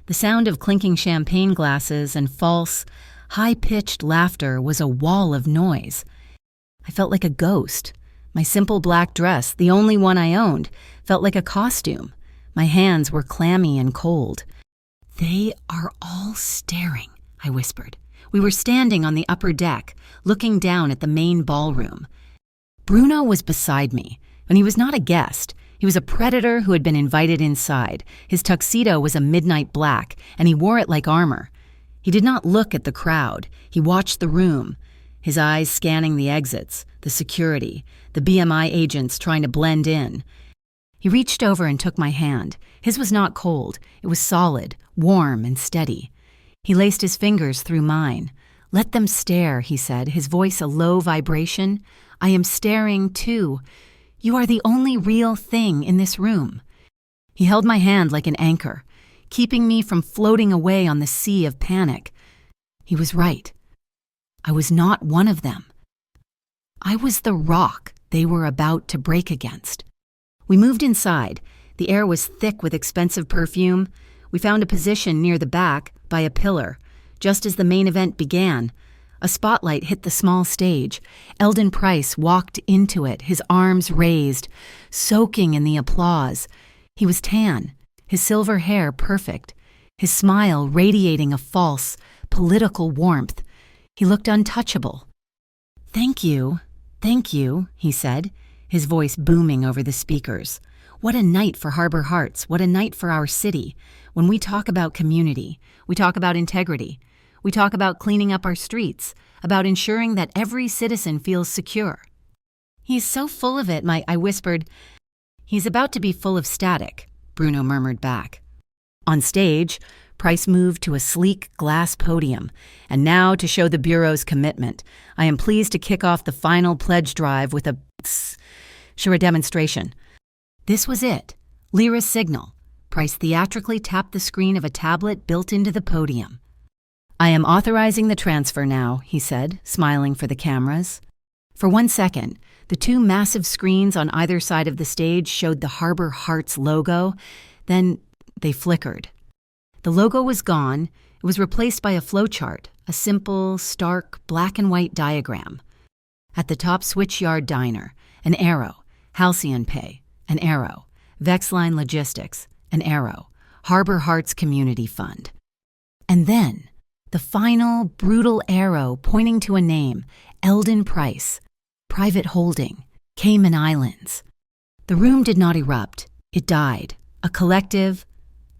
The sound of clinking champagne glasses and false, high-pitched laughter was a wall of noise. I felt like a ghost. My simple black dress, the only one I owned, felt like a costume. My hands were clammy and cold. "They are all staring," I whispered. We were standing on the upper deck, looking down at the main ballroom. Bruno was beside me, and he was not a guest. He was a predator who had been invited inside. His tuxedo was a midnight black, and he wore it like armor. He did not look at the crowd. He watched the room, his eyes scanning the exits, the security, the BMI agents trying to blend in. He reached over and took my hand. His was not cold. It was solid, warm, and steady. He laced his fingers through mine. "Let them stare," he said, his voice a low vibration. "I am staring, too. You are the only real thing in this room." He held my hand like an anchor, keeping me from floating away on the sea of panic. He was right. I was not one of them. I was the rock they were about to break against. We moved inside. The air was thick with expensive perfume. We found a position near the back, by a pillar. Just as the main event began, a spotlight hit the small stage. Eldon Price walked into it, his arms raised, soaking in the applause. He was tan, his silver hair perfect, his smile radiating a false, political warmth. He looked untouchable. Thank you," he said, his voice booming over the speakers. "What a night for Harbor Hearts, what a night for our city. When we talk about community, we talk about integrity. We talk about cleaning up our streets, about ensuring that every citizen feels secure." "He's so full of it," I whispered. "He's about to be full of static," Bruno murmured back. On stage, Price moved to a sleek glass podium. "And now to show the Bureau's commitment, I am pleased to kick off the final pledge drive with a demonstration." This was it. Lyra's signal. Price theatrically tapped the screen of a tablet built into the podium. "I am authorizing the transfer now," he said, smiling for the cameras. For 1 second, the two massive screens on either side of the stage showed the Harbor Hearts logo. Then they flickered. The logo was gone. It was replaced by a flowchart, a simple, stark, black and white diagram. At the top, Switchyard Diner, an arrow, Halcyon Pay, an arrow, Vexline Logistics, and Arrow, Harbor Hearts Community Fund. And then, the final, brutal arrow pointing to a name, Eldon Price, Private Holding, Cayman Islands. The room did not erupt. It died. A collective,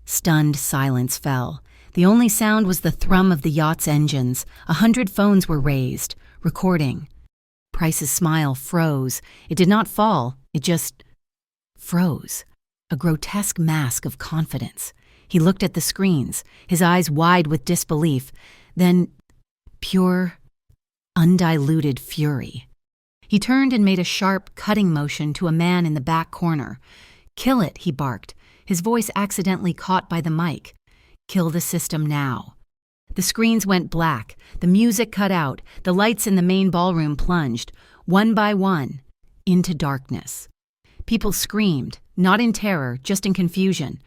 stunned silence fell. The only sound was the thrum of the yacht's engines. 100 phones were raised, recording. Price's smile froze. It did not fall. It just froze. A grotesque mask of confidence. He looked at the screens, his eyes wide with disbelief, then pure, undiluted fury. He turned and made a sharp, cutting motion to a man in the back corner. "Kill it," he barked, his voice accidentally caught by the mic. "Kill the system now." The screens went black, the music cut out, the lights in the main ballroom plunged, one by one, into darkness. People screamed, not in terror, just in confusion.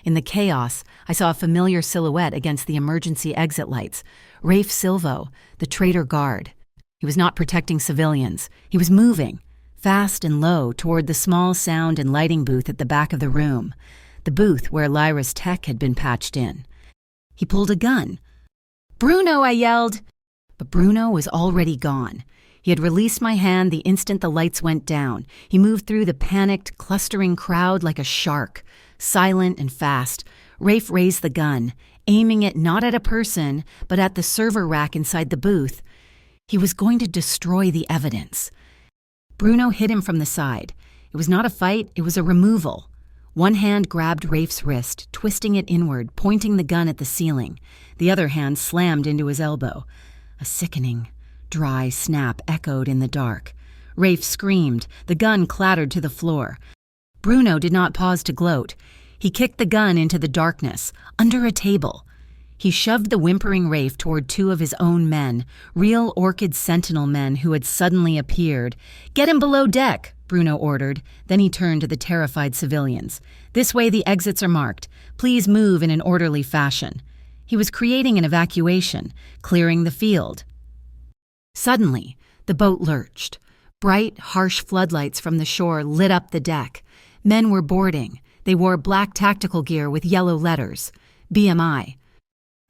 In the chaos, I saw a familiar silhouette against the emergency exit lights. Rafe Silvo, the traitor guard. He was not protecting civilians. He was moving, fast and low, toward the small sound and lighting booth at the back of the room, the booth where Lyra's tech had been patched in. He pulled a gun. "Bruno!" I yelled. But Bruno was already gone. He had released my hand the instant the lights went down. He moved through the panicked, clustering crowd like a shark, silent and fast. Rafe raised the gun, aiming it not at a person, but at the server rack inside the booth. He was going to destroy the evidence. Bruno hit him from the side. It was not a fight, it was a removal. One hand grabbed Rafe's wrist, twisting it inward, pointing the gun at the ceiling. The other hand slammed into his elbow. A sickening, dry snap echoed in the dark. Rafe screamed. The gun clattered to the floor. Bruno did not pause to gloat. He kicked the gun into the darkness, under a table. He shoved the whimpering Rafe toward two of his own men, real Orchid Sentinel men who had suddenly appeared. "Get him below deck," Bruno ordered. Then he turned to the terrified civilians. "This way the exits are marked. Please move in an orderly fashion." He was creating an evacuation, clearing the field. Suddenly, the boat lurched. Bright, harsh floodlights from the shore lit up the deck. Men were boarding. They wore black tactical gear with yellow letters. BMI.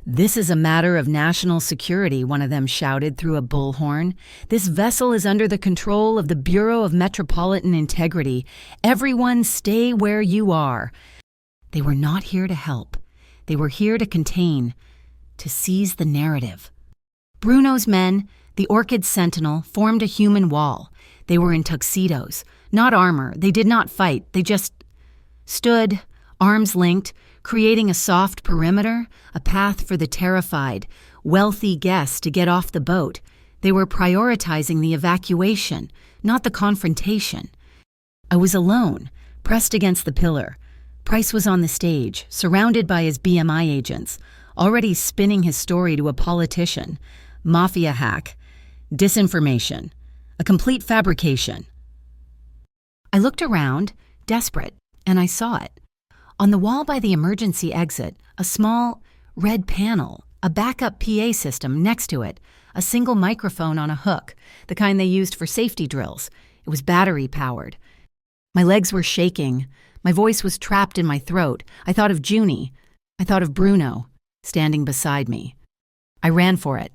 "This is a matter of national security," one of them shouted through a bullhorn. "This vessel is under the control of the Bureau of Metropolitan Integrity. Everyone stay where you are." They were not here to help. They were here to contain, to seize the narrative. Bruno's men, the Orchid Sentinel, formed a human wall. They were in tuxedos, not armor. They did not fight. They just stood, arms linked, creating a soft perimeter, a path for the terrified, wealthy guests to get off the boat. They were prioritizing the evacuation, not the confrontation. I was alone, pressed against the pillar. Price was on the stage, surrounded by his BMI agents, already spinning his story to a politician. Mafia hack, disinformation, a complete fabrication. I looked around, desperate, and I saw it. On the wall by the emergency exit, a small, red panel, a backup PA system next to it, a single microphone on a hook, the kind they used for safety drills. It was battery-powered. My legs were shaking. My voice was trapped in my throat. I thought of Junie. I thought of Bruno, standing beside me. I ran for it.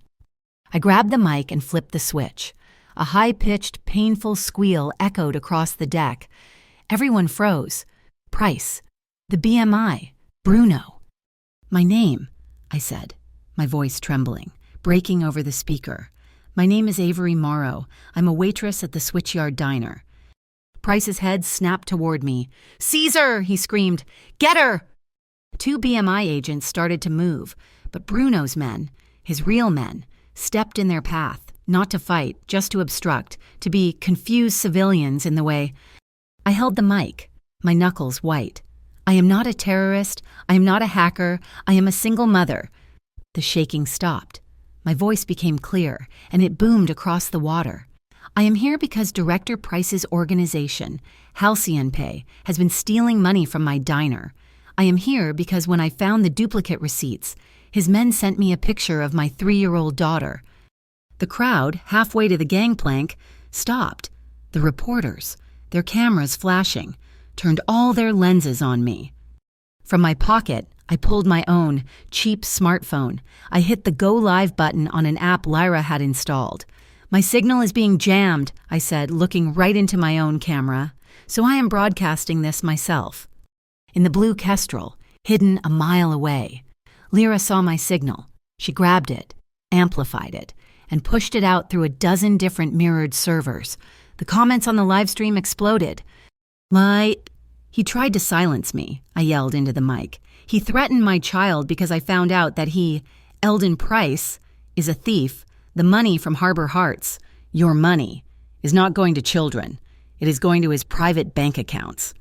I grabbed the mic and flipped the switch. A high-pitched, painful squeal echoed across the deck. Everyone froze. Price. The BMI. Bruno. "My name," I said, my voice trembling, breaking over the speaker. "My name is Avery Morrow. I'm a waitress at the Switchyard Diner." Price's head snapped toward me. "Caesar!" he screamed. "Get her!" Two BMI agents started to move, but Bruno's men, his real men, stepped in their path, not to fight, just to obstruct, to be confused civilians in the way. I held the mic, my knuckles white. "I am not a terrorist. I am not a hacker. I am a single mother." The shaking stopped. My voice became clear, and it boomed across the water. "I am here because Director Price's organization, Halcyon Pay, has been stealing money from my diner. I am here because when I found the duplicate receipts, his men sent me a picture of my 3-year-old daughter." The crowd, halfway to the gangplank, stopped. The reporters, their cameras flashing. turned all their lenses on me. From my pocket, I pulled my own cheap smartphone. I hit the Go Live button on an app Lyra had installed. "My signal is being jammed," I said, looking right into my own camera. "So I am broadcasting this myself." In the blue Kestrel, hidden a mile away, Lyra saw my signal. She grabbed it, amplified it, and pushed it out through a dozen different mirrored servers. The comments on the live stream exploded. He tried to silence me, I yelled into the mic. He threatened my child because I found out that he, Eldon Price, is a thief. The money from Harbor Hearts, your money, is not going to children. It is going to his private bank accounts.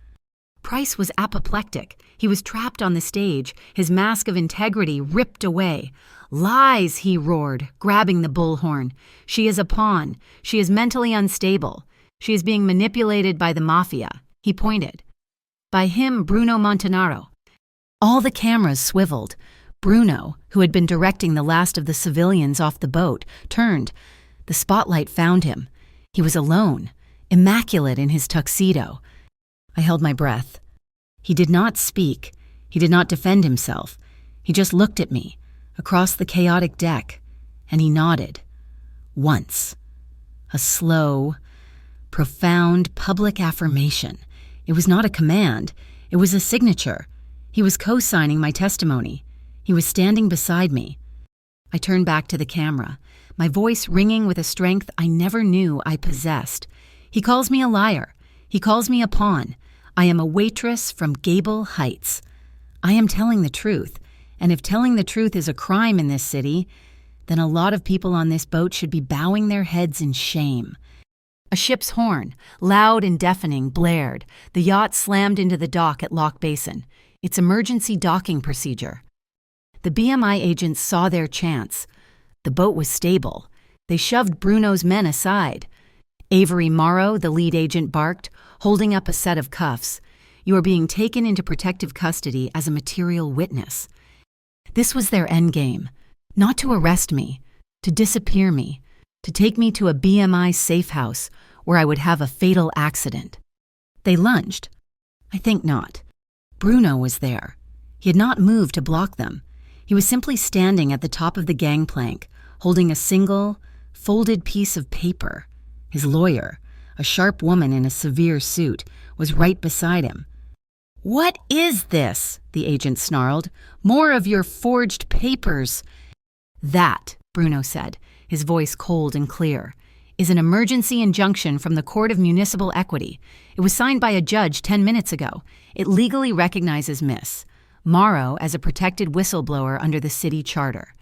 Price was apoplectic. He was trapped on the stage, his mask of integrity ripped away. "Lies," he roared, grabbing the bullhorn. "She is a pawn. She is mentally unstable. She is being manipulated by the Mafia." He pointed. By him, Bruno Montanaro. All the cameras swiveled. Bruno, who had been directing the last of the civilians off the boat, turned. The spotlight found him. He was alone, immaculate in his tuxedo. I held my breath. He did not speak. He did not defend himself. He just looked at me, across the chaotic deck, and he nodded. Once. A slow, profound public affirmation. It was not a command. It was a signature. He was co-signing my testimony. He was standing beside me. I turned back to the camera, my voice ringing with a strength I never knew I possessed. He calls me a liar. He calls me a pawn. I am a waitress from Gable Heights. I am telling the truth, and if telling the truth is a crime in this city, then a lot of people on this boat should be bowing their heads in shame. A ship's horn, loud and deafening, blared. The yacht slammed into the dock at Lock Basin, its emergency docking procedure. The BMI agents saw their chance. The boat was stable. They shoved Bruno's men aside. Avery Morrow, the lead agent, barked, holding up a set of cuffs. "You are being taken into protective custody as a material witness." This was their endgame. Not to arrest me, to disappear me, to take me to a BMI safe house where I would have a fatal accident. They lunged. I think not. Bruno was there. He had not moved to block them. He was simply standing at the top of the gangplank, holding a single, folded piece of paper. His lawyer, a sharp woman in a severe suit, was right beside him. "What is this?" the agent snarled. "More of your forged papers." "That," Bruno said, his voice cold and clear, "is an emergency injunction from the Court of Municipal Equity. It was signed by a judge 10 minutes ago. It legally recognizes Miss Morrow as a protected whistleblower under the city charter."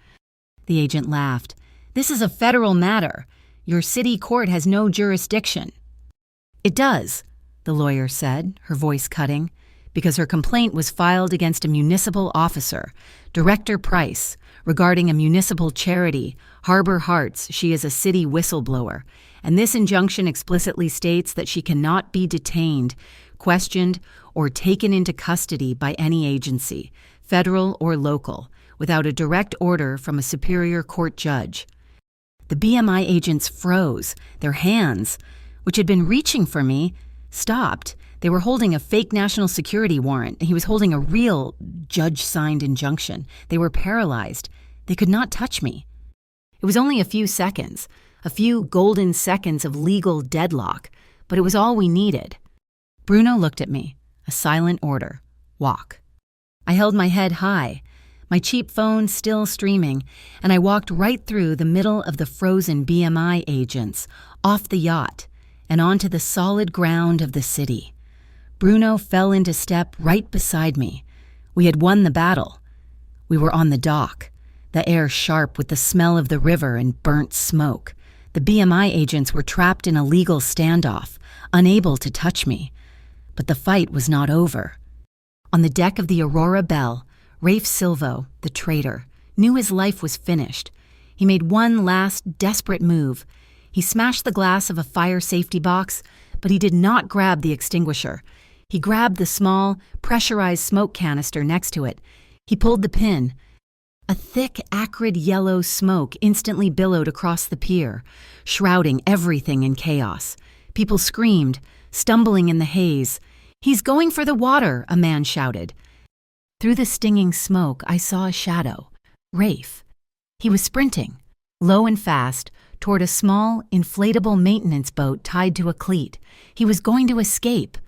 The agent laughed. "This is a federal matter. Your city court has no jurisdiction." "It does," the lawyer said, her voice cutting, "because her complaint was filed against a municipal officer, Director Price, regarding a municipal charity, Harbor Hearts. She is a city whistleblower, and this injunction explicitly states that she cannot be detained, questioned, or taken into custody by any agency, federal or local, without a direct order from a superior court judge." The BMI agents froze. Their hands, which had been reaching for me, stopped. They were holding a fake national security warrant. He was holding a real judge-signed injunction. They were paralyzed. They could not touch me. It was only a few seconds, a few golden seconds of legal deadlock, but it was all we needed. Bruno looked at me, a silent order. Walk. I held my head high, my cheap phone still streaming, and I walked right through the middle of the frozen BMI agents, off the yacht, and onto the solid ground of the city. Bruno fell into step right beside me. We had won the battle. We were on the dock, the air sharp with the smell of the river and burnt smoke. The BMI agents were trapped in a legal standoff, unable to touch me. But the fight was not over. On the deck of the Aurora Belle, Rafe Silvo, the traitor, knew his life was finished. He made one last desperate move. He smashed the glass of a fire safety box, but he did not grab the extinguisher. He grabbed the small, pressurized smoke canister next to it. He pulled the pin. A thick, acrid yellow smoke instantly billowed across the pier, shrouding everything in chaos. People screamed, stumbling in the haze. "He's going for the water," a man shouted. Through the stinging smoke, I saw a shadow. Rafe. He was sprinting, low and fast, toward a small, inflatable maintenance boat tied to a cleat. He was going to escape.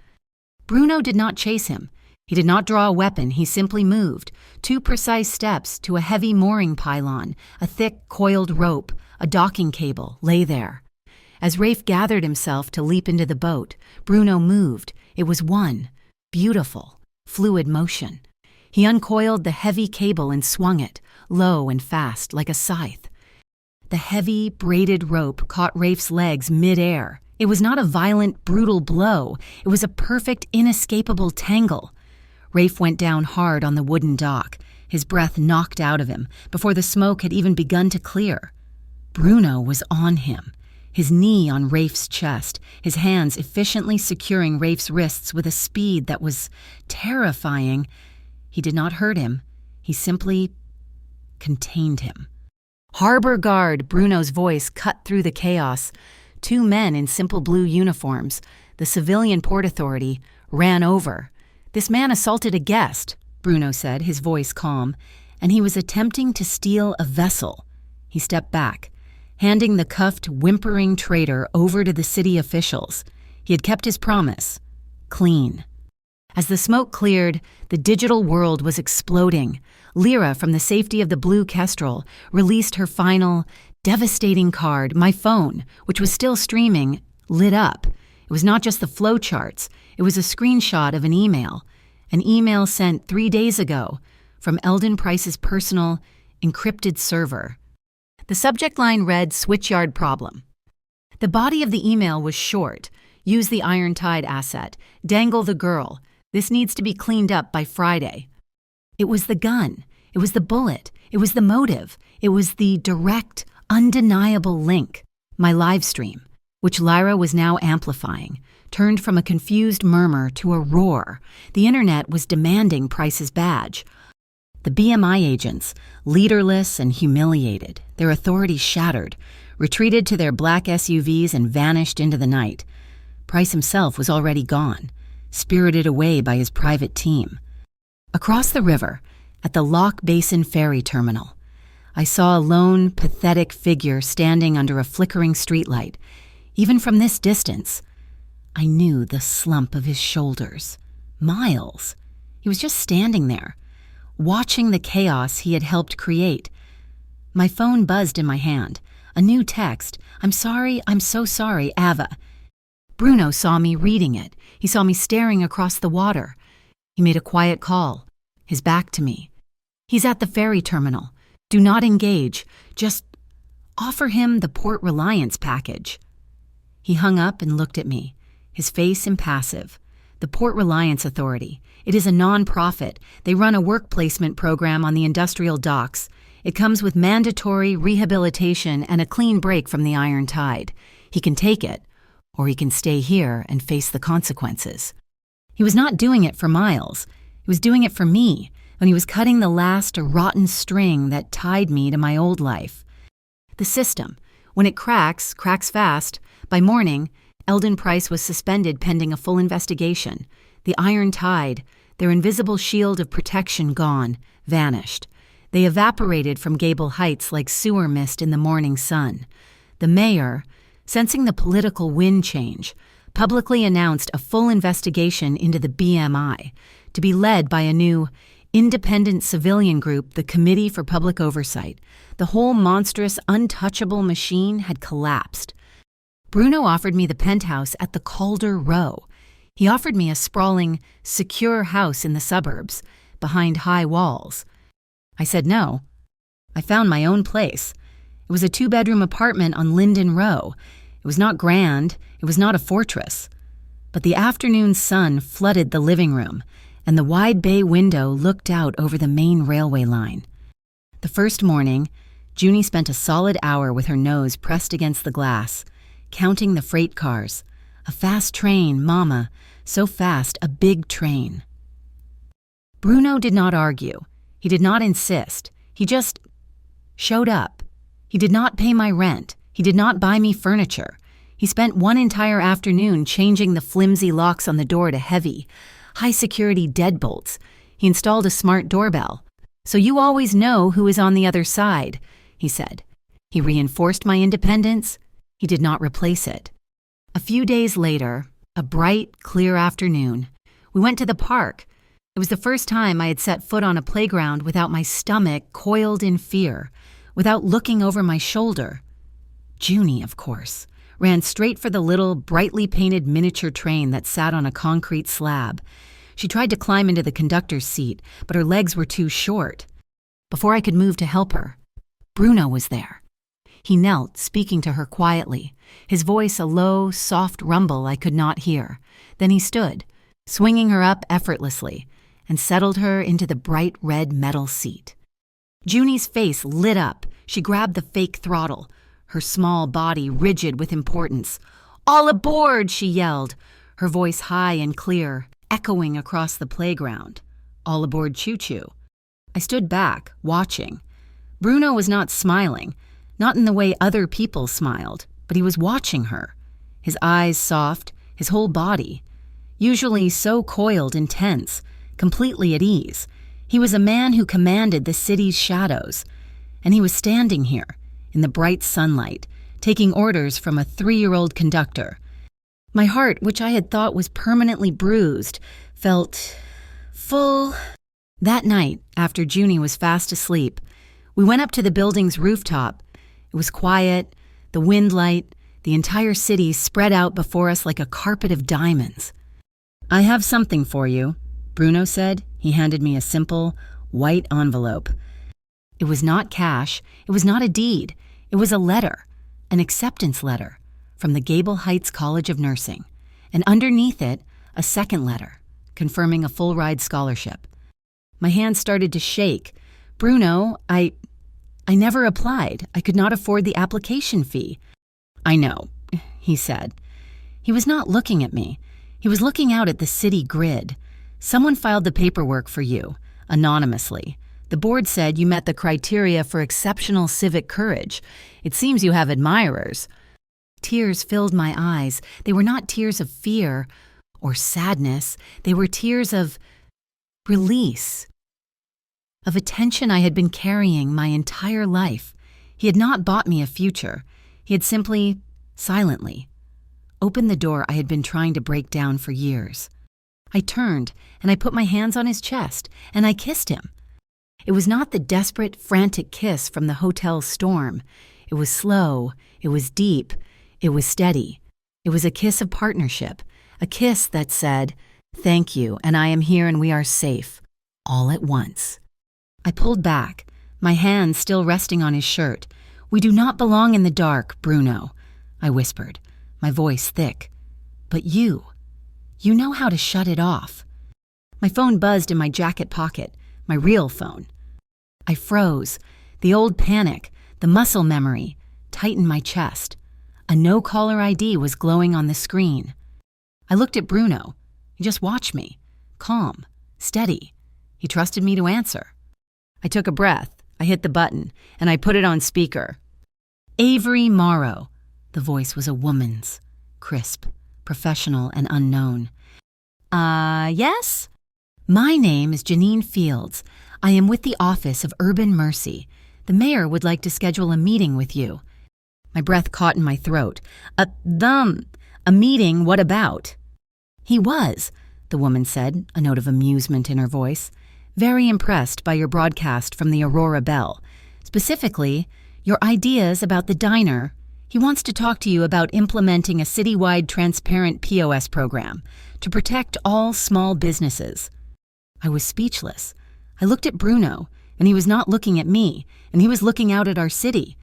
Bruno did not chase him. He did not draw a weapon. He simply moved, 2 precise steps to a heavy mooring pylon. A thick, coiled rope, a docking cable, lay there. As Rafe gathered himself to leap into the boat, Bruno moved. It was one, beautiful, fluid motion. He uncoiled the heavy cable and swung it, low and fast, like a scythe. The heavy, braided rope caught Rafe's legs mid-air. It was not a violent, brutal blow. It was a perfect, inescapable tangle. Rafe went down hard on the wooden dock, his breath knocked out of him before the smoke had even begun to clear. Bruno was on him, his knee on Rafe's chest, his hands efficiently securing Rafe's wrists with a speed that was terrifying. He did not hurt him. He simply contained him. "Harbor guard," Bruno's voice cut through the chaos. 2 men in simple blue uniforms, the civilian port authority, ran over. "This man assaulted a guest," Bruno said, his voice calm, "and he was attempting to steal a vessel." He stepped back, handing the cuffed, whimpering traitor over to the city officials. He had kept his promise. Clean. As the smoke cleared, the digital world was exploding. Lyra, from the safety of the blue Kestrel, released her final, devastating card. My phone, which was still streaming, lit up. It was not just the flowcharts. It was a screenshot of an email sent 3 days ago from Eldon Price's personal, encrypted server. The subject line read, "Switchyard problem." The body of the email was short. "Use the Iron Tide asset. Dangle the girl. This needs to be cleaned up by Friday." It was the gun. It was the bullet. It was the motive. It was the direct, undeniable link. My live stream, which Lyra was now amplifying, turned from a confused murmur to a roar. The internet was demanding Price's badge. The BMI agents, leaderless and humiliated, their authority shattered, retreated to their black SUVs and vanished into the night. Price himself was already gone, spirited away by his private team. Across the river, at the Lock Basin Ferry Terminal, I saw a lone, pathetic figure standing under a flickering streetlight. Even from this distance, I knew the slump of his shoulders. Miles. He was just standing there, watching the chaos he had helped create. My phone buzzed in my hand. A new text. "I'm sorry, I'm so sorry, Ava." Bruno saw me reading it. He saw me staring across the water. He made a quiet call, his back to me. "He's at the ferry terminal. Do not engage. Just offer him the Port Reliance package." He hung up and looked at me, his face impassive. The Port Reliance Authority. It is a non-profit. They run a work placement program on the industrial docks. It comes with mandatory rehabilitation and a clean break from the Iron Tide. He can take it, or he can stay here and face the consequences. He was not doing it for Miles. He was doing it for me, when he was cutting the last rotten string that tied me to my old life. The system, when it cracks fast. By morning, Eldon Price was suspended pending a full investigation. The Iron Tide, their invisible shield of protection gone, vanished. They evaporated from Gable Heights like sewer mist in the morning sun. The mayor, sensing the political wind change, publicly announced a full investigation into the BMI, to be led by a new, independent civilian group, the Committee for Public Oversight. The whole monstrous, untouchable machine had collapsed. Bruno offered me the penthouse at the Calder Row. He offered me a sprawling, secure house in the suburbs, behind high walls. I said no. I found my own place. It was a 2-bedroom apartment on Linden Row. It was not grand. It was not a fortress. But the afternoon sun flooded the living room, and the wide bay window looked out over the main railway line. The first morning, Junie spent a solid hour with her nose pressed against the glass, counting the freight cars. A fast train, Mama. So fast, a big train. Bruno did not argue. He did not insist. He just showed up. He did not pay my rent. He did not buy me furniture. He spent one entire afternoon changing the flimsy locks on the door to heavy, high-security deadbolts. He installed a smart doorbell. "So you always know who is on the other side," he said. He reinforced my independence. He did not replace it. A few days later, a bright, clear afternoon, we went to the park. It was the first time I had set foot on a playground without my stomach coiled in fear, without looking over my shoulder. Junie, of course, ran straight for the little, brightly painted miniature train that sat on a concrete slab. She tried to climb into the conductor's seat, but her legs were too short. Before I could move to help her, Bruno was there. He knelt, speaking to her quietly, his voice a low, soft rumble I could not hear. Then he stood, swinging her up effortlessly, and settled her into the bright red metal seat. Junie's face lit up. She grabbed the fake throttle, her small body rigid with importance. "All aboard!" she yelled, her voice high and clear, echoing across the playground. All aboard choo-choo. I stood back, watching. Bruno was not smiling, not in the way other people smiled, but he was watching her. His eyes soft, his whole body. Usually so coiled and tense, completely at ease. He was a man who commanded the city's shadows. And he was standing here, in the bright sunlight, taking orders from a 3-year-old conductor. My heart, which I had thought was permanently bruised, felt full. That night, after Junie was fast asleep, we went up to the building's rooftop. It was quiet, the wind light, the entire city spread out before us like a carpet of diamonds. "I have something for you," Bruno said. He handed me a simple, white envelope. It was not cash, it was not a deed, it was a letter, an acceptance letter, from the Gable Heights College of Nursing, and underneath it, a second letter, confirming a full-ride scholarship. My hand started to shake. "Bruno, I never applied. I could not afford the application fee." "I know," he said. He was not looking at me. He was looking out at the city grid. "Someone filed the paperwork for you, anonymously. The board said you met the criteria for exceptional civic courage. It seems you have admirers." Tears filled my eyes. They were not tears of fear or sadness. They were tears of release, of a tension I had been carrying my entire life. He had not bought me a future. He had simply, silently, opened the door I had been trying to break down for years. I turned, and I put my hands on his chest, and I kissed him. It was not the desperate, frantic kiss from the hotel storm. It was slow, it was deep, it was steady. It was a kiss of partnership, a kiss that said, "Thank you, and I am here and we are safe," all at once. I pulled back, my hands still resting on his shirt. "We do not belong in the dark, Bruno," I whispered, my voice thick. "But you know how to shut it off." My phone buzzed in my jacket pocket, my real phone. I froze. The old panic, the muscle memory, tightened my chest. A no-caller ID was glowing on the screen. I looked at Bruno. He just watched me, calm, steady. He trusted me to answer. I took a breath. I hit the button, and I put it on speaker. "Avery Morrow." The voice was a woman's, crisp, professional, and unknown. Yes?" "My name is Janine Fields. I am with the Office of Urban Mercy. The mayor would like to schedule a meeting with you." My breath caught in my throat. A meeting, what about?" "He was," the woman said, a note of amusement in her voice, "very impressed by your broadcast from the Aurora Bell. Specifically, your ideas about the diner. He wants to talk to you about implementing a citywide transparent POS program to protect all small businesses." I was speechless. I looked at Bruno, and he was not looking at me, and he was looking out at our city.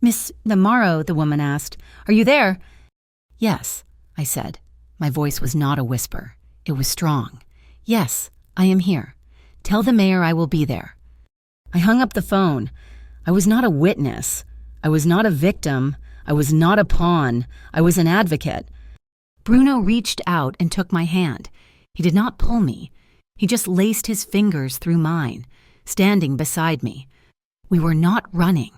"Miss Morrow," the woman asked, "are you there?" "Yes," I said. My voice was not a whisper. It was strong. "Yes, I am here. Tell the mayor I will be there." I hung up the phone. I was not a witness. I was not a victim. I was not a pawn. I was an advocate. Bruno reached out and took my hand. He did not pull me. He just laced his fingers through mine, standing beside me. We were not running.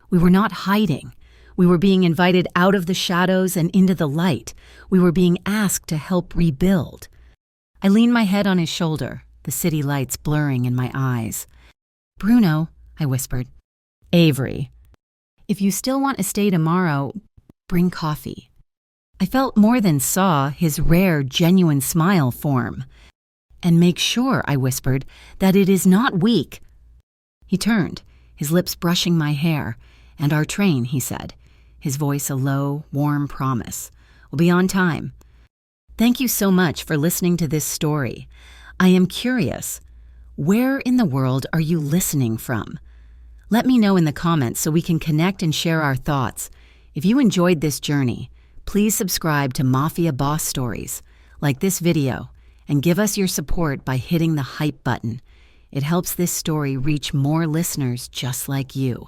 We were not hiding. We were being invited out of the shadows and into the light. We were being asked to help rebuild. I leaned my head on his shoulder, the city lights blurring in my eyes. "Bruno," I whispered. "Avery, if you still want to stay tomorrow, bring coffee." I felt more than saw his rare, genuine smile form. "And make sure," I whispered, "that it is not weak." He turned, his lips brushing my hair. "And our train," he said, his voice a low, warm promise, "will be on time." Thank you so much for listening to this story. I am curious, where in the world are you listening from? Let me know in the comments so we can connect and share our thoughts. If you enjoyed this journey, please subscribe to Mafia Boss Stories, like this video, and give us your support by hitting the hype button. It helps this story reach more listeners just like you.